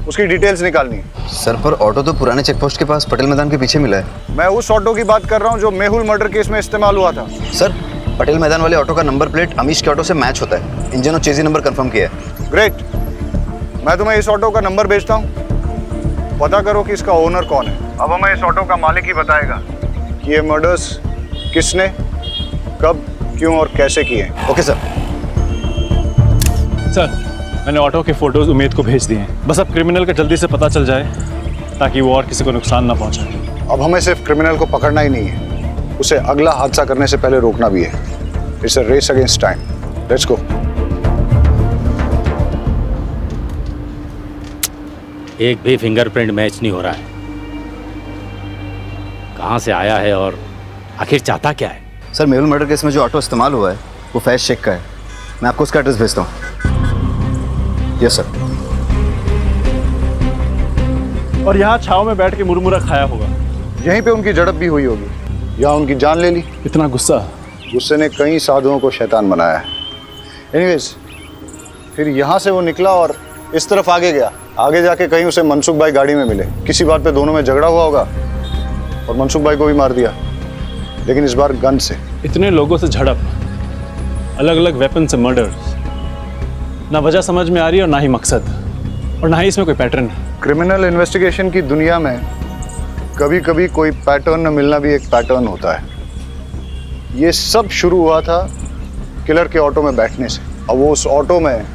उसकी डिटेल्स निकालनी है। सर पर ऑटो तो पुराने चेक पोस्ट के पास पटेल मैदान के पीछे मिला है। मैं उस ऑटो की बात कर रहा हूँ जो मेहुल मर्डर केस में इस्तेमाल हुआ था। सर पटेल मैदान वाले ऑटो का नंबर प्लेट अमीश के ऑटो से मैच होता है। इंजन और चेजी नंबर कंफर्म किया है। ग्रेट, मैं तुम्हें इस ऑटो का नंबर भेजता हूँ, पता करो कि इसका ओनर कौन है। अब हमें इस ऑटो का मालिक ही बताएगा कि ये मर्डर्स किसने, कब, क्यों और कैसे किए। Okay sir. सर मैंने ऑटो के फोटोज उमेद को भेज दिए हैं, बस अब क्रिमिनल का जल्दी से पता चल जाए ताकि वो और किसी को नुकसान ना पहुंचाए। अब हमें सिर्फ क्रिमिनल को पकड़ना ही नहीं है, उसे अगला हादसा करने से पहले रोकना भी है। It's a race against time. Let's go. एक भी फिंगरप्रिंट मैच नहीं हो रहा है। कहाँ से आया है और आखिर चाहता क्या है? सर, मेहुल मर्डर केस में जो ऑटो इस्तेमाल हुआ है वो फैज शेख का है। मैं आपको उसका एड्रेस भेजता हूँ। Yes sir. और यहाँ छाव में बैठ के मुरमुरा खाया होगा। यहीं पे उनकी झड़प भी हुई होगी या उनकी जान ले ली। इतना गुस्सा? गुस्से ने कई साधुओं को शैतान बनाया है। एनीवेज, फिर यहाँ से वो निकला और इस तरफ आगे गया। आगे जाके कहीं उसे मनसुख भाई गाड़ी में मिले। किसी बात पे दोनों में झगड़ा हुआ होगा और मनसुख भाई को भी मार दिया, लेकिन इस बार गन से। इतने लोगों से झड़प, अलग अलग वेपन से मर्डर्स, ना वजह समझ में आ रही है और ना ही मकसद, और ना ही इसमें कोई पैटर्न। क्रिमिनल इन्वेस्टिगेशन की दुनिया में कभी कभी कोई पैटर्न न मिलना भी एक पैटर्न होता है। ये सब शुरू हुआ था किलर के ऑटो में बैठने से। अब वो उस ऑटो में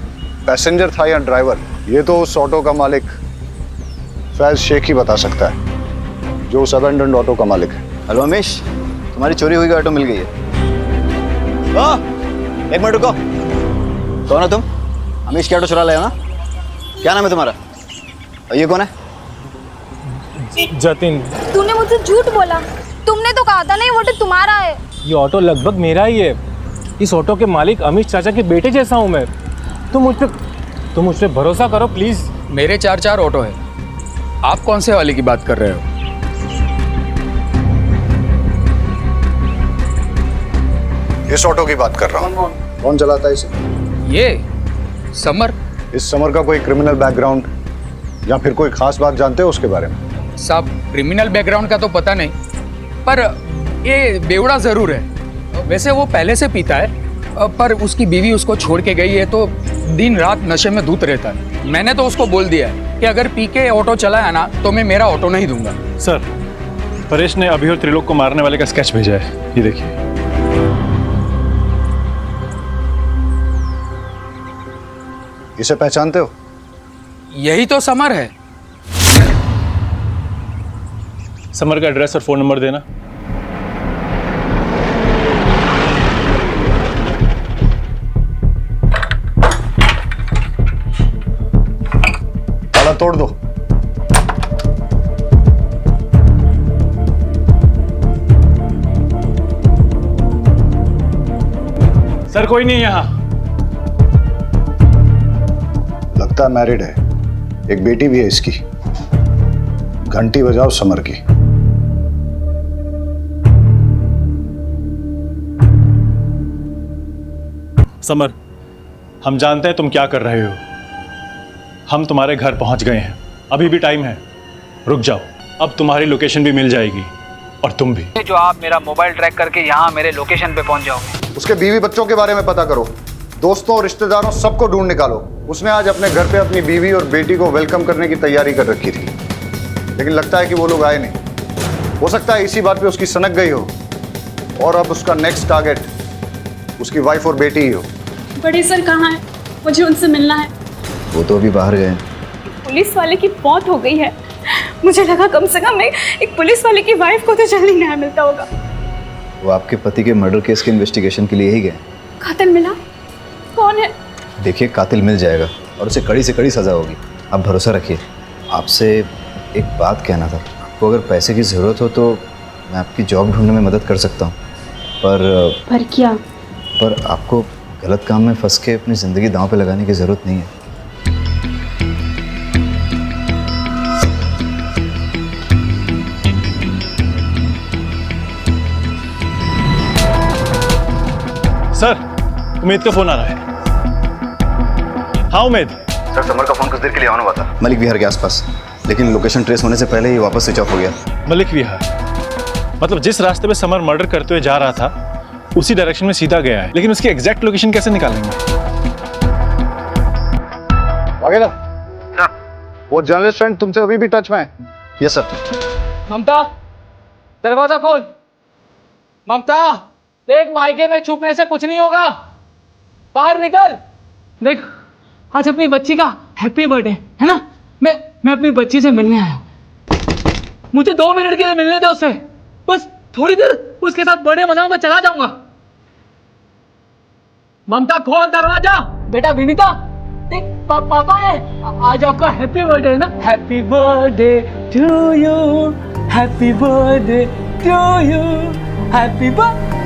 पैसेंजर था या ड्राइवर, ये तो उस ऑटो का मालिक फैज शेख ही बता सकता है, जो उस अबेंडन्ड ऑटो का मालिक है। हेलो अमीश, तुम्हारी चोरी हुई ऑटो मिल गई है। एक मिनट रुको। कौन है तुम? अमीश की ऑटो चुरा लाया ना? क्या नाम है तुम्हारा? और ये कौन है? जतिन। तूने मुझसे झूठ बोला। तुमने तो कहा था ना ये ऑटो तुम्हारा है। ये ऑटो लगभग मेरा ही है। इस ऑटो के मालिक अमीश चाचा के बेटे जैसा हूँ मैं। तुम मुझ पे भरोसा करो प्लीज। मेरे 4 ऑटो है, आप कौन से वाले की बात कर रहे हो? इस ऑटो की बात कर रहा हूँ। कौन चलाता है इसे? ये समर। इस समर का कोई क्रिमिनल बैकग्राउंड या फिर कोई खास बात जानते हो उसके बारे में? साहब, क्रिमिनल बैकग्राउंड का तो पता नहीं, पर ये बेवड़ा जरूर है। वैसे वो पहले से पीता है, पर उसकी बीवी उसको छोड़ के गई है तो दिन रात नशे में धुत रहता है। मैंने तो उसको बोल दिया है कि अगर पी के ऑटो चलाया ना तो मैं मेरा ऑटो नहीं दूंगा। सर, परेश ने अभी और त्रिलोक को मारने वाले का स्केच भेजा है, ये देखिए। इसे पहचानते हो? यही तो समर है। समर का एड्रेस और फोन नंबर देना। ताला तोड़ दो। सर, कोई नहीं यहाँ। लगता है मैरिड है, एक बेटी भी है इसकी। घंटी बजाओ समर की। समर, हम जानते हैं तुम क्या कर रहे हो। हम तुम्हारे घर पहुंच गए हैं, अभी भी टाइम है। रुक जाओ, अब तुम्हारी लोकेशन भी मिल जाएगी और तुम भी। जो आप मेरा मोबाइल ट्रैक करके यहाँ मेरे लोकेशन पे पहुंच जाओगे। उसके बीवी बच्चों के बारे में पता करो, दोस्तों और रिश्तेदारों सबको ढूंढ निकालो। उसने आज अपने घर पे अपनी बीवी और बेटी को वेलकम करने की तैयारी कर रखी थी, लेकिन लगता है कि वो लोग आए नहीं। हो सकता है इसी बात पे उसकी सनक गई हो और अब उसका नेक्स्ट टारगेट उसकी वाइफ और बेटी ही हो। बड़े सर कहाँ है? मुझे उनसे मिलना है। वो तो अभी बाहर गए। पुलिस वाले की मौत हो गई है। मुझे लगा कम से कम एक पुलिस वाले की वाइफ को तो जल्दी न्याय मिलता होगा। वो आपके पति के मर्डर केस के इन्वेस्टिगेशन के लिए ही गए। कातिल मिला? कौन है? देखिए, कातिल मिल जाएगा और उसे कड़ी से कड़ी सजा होगी। आप भरोसा रखिए। आपसे एक बात कहना था। आपको अगर पैसे की ज़रूरत हो तो मैं आपकी जॉब ढूंढने में मदद कर सकता हूँ, पर क्या? पर आपको गलत काम में फंस के अपनी ज़िंदगी दांव पे लगाने की ज़रूरत नहीं है। सर, उमेद का फोन आ रहा है। हाँ उमेद। सर, समर का फोन कुछ देर के लिए ऑन हुआ था मलिक विहार के आसपास, लेकिन लोकेशन ट्रेस होने से पहले ही वापस स्विच ऑफ हो गया। मलिक विहार मतलब जिस रास्ते पे समर मर्डर करते हुए जा रहा था उसी डायरेक्शन में सीधा गया है, लेकिन उसकी एग्जैक्ट लोकेशन कैसे निकालेंगे? वागेला सर, वो जर्नलिस्ट फ्रेंड तुमसे अभी भी टच में है? Yes sir. ममता, दरवाजा खोल। ममता, देख, मायके में छुपने से कुछ नहीं होगा, बाहर निकल। देख, आज अपनी बच्ची का हैप्पी बर्थडे है ना? मैं अपनी बच्ची से मिलने आया हूं। मुझे 2 मिनट के लिए मिलने दे उससे, बस थोड़ी देर उसके साथ बर्थडे मनाऊं, मैं चला जाऊंगा। ममता खोल दरवाजा। बेटा विनीता, देख पापा है, आज आपका हैप्पी बर्थडे है ना। Happy birthday to you, happy birthday to you, happy birthday.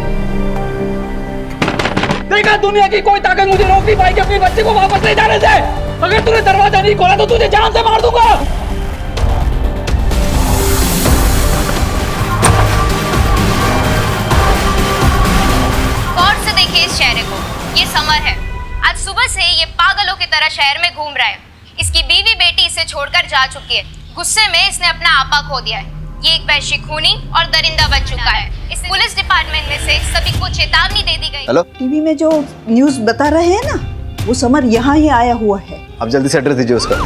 देखा, दुनिया की कोई ताकत मुझे रोक नहीं पाएगी अपने बच्चे को वापस ले जाने से। अगर तूने दरवाजा नहीं खोला तो तुझे जान से मार दूंगा। गौर से देखिए इस चेहरे को, ये समर है। आज सुबह से ये पागलों की तरह शहर में घूम रहा है। इसकी बीवी बेटी इसे छोड़कर जा चुकी है। गुस्से में इसने अपना आपा खो दिया है। ये एक वैश्य खूनी और दरिंदा बन चुका है। इस पुलिस डिपार्टमेंट में से सभी को चेतावनी दे दी गई। हेलो, टीवी में जो न्यूज़ बता रहे हैं ना, वो समर यहाँ ही आया हुआ है। आप जल्दी से एड्रेस दीजिए उसका।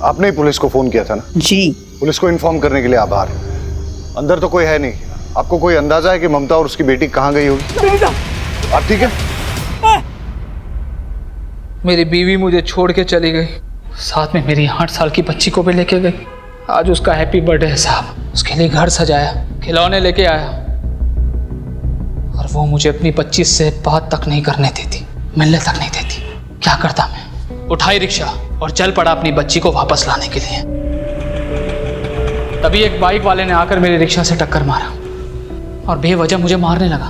आपने ही पुलिस को फोन किया था ना? जी। पुलिस को इन्फॉर्म करने के लिए आभार। अंदर तो कोई है नहीं। आपको कोई अंदाजा है कि ममता और उसकी बेटी कहाँ गई होगी? आप ठीक है? मेरी बीवी मुझे छोड़ के चली गई, साथ में मेरी 8 साल की बच्ची को भी लेके गई। आज उसका हैप्पी बर्थडे है साहब। उसके लिए घर सजाया, खिलौने लेके आया, और वो मुझे अपनी 25 से बात तक नहीं करने देती, मिलने तक नहीं देती। क्या करता मैं? उठाई रिक्शा और चल पड़ा अपनी बच्ची को वापस लाने के लिए। तभी एक बाइक वाले ने आकर मेरी रिक्शा से टक्कर मारा और बेवजह मुझे मारने लगा।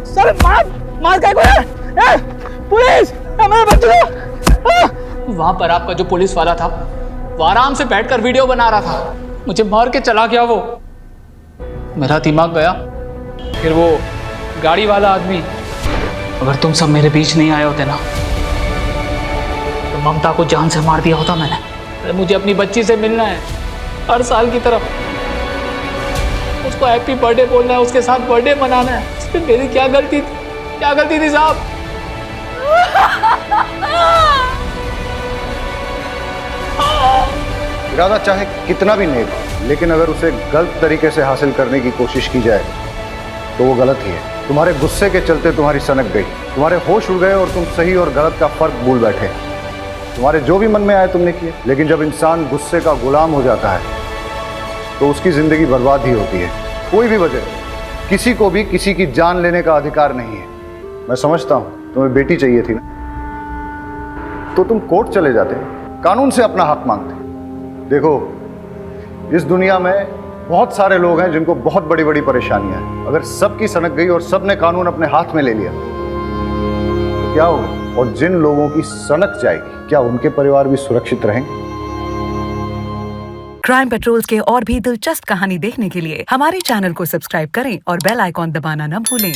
सर, मार क्या है? पुलिस, मेरे बच्चे को। वहां पर आपका जो पुलिस वाला था, वो आराम से बैठकर वीडियो बना रहा था। मुझे मार के चला गया वो। मेरा दिमाग गया। फिर वो गाड़ी वाला आदमी, अगर तुम सब मेरे बीच नहीं आए होते ना, तो ममता को जान से मार दिया होता मैंने। मुझे अपनी बच्ची से मिलना है हर साल की तरफ। उसको हैप्पी बर्थडे बोलना है, उसके साथ बर्थडे मनाना है। इसमें मेरी क्या गलती थी? क्या गलती थी साहब? इरादा चाहे कितना भी नेक हो, लेकिन अगर उसे गलत तरीके से हासिल करने की कोशिश की जाए तो वो गलत ही है। तुम्हारे गुस्से के चलते तुम्हारी सनक गई, तुम्हारे होश उड़ गए और तुम सही और गलत का फर्क भूल बैठे। तुम्हारे जो भी मन में आए तुमने किए, लेकिन जब इंसान गुस्से का गुलाम हो जाता है तो उसकी जिंदगी बर्बाद ही होती है। कोई भी वजह, किसी को भी किसी की जान लेने का अधिकार नहीं है। मैं समझता हूं तुम्हें बेटी चाहिए थी ना, तो तुम कोर्ट चले जाते, कानून से अपना हक मांगते। देखो, इस दुनिया में बहुत सारे लोग हैं जिनको बहुत बड़ी बड़ी परेशानियां हैं। अगर सबकी सनक गई और सबने कानून अपने हाथ में ले लिया तो क्या होगा? और जिन लोगों की सनक जाएगी, क्या उनके परिवार भी सुरक्षित रहेंगे? क्राइम पेट्रोल्स के और भी दिलचस्प कहानी देखने के लिए हमारे चैनल को सब्सक्राइब करें और बेल आइकॉन दबाना न भूलें।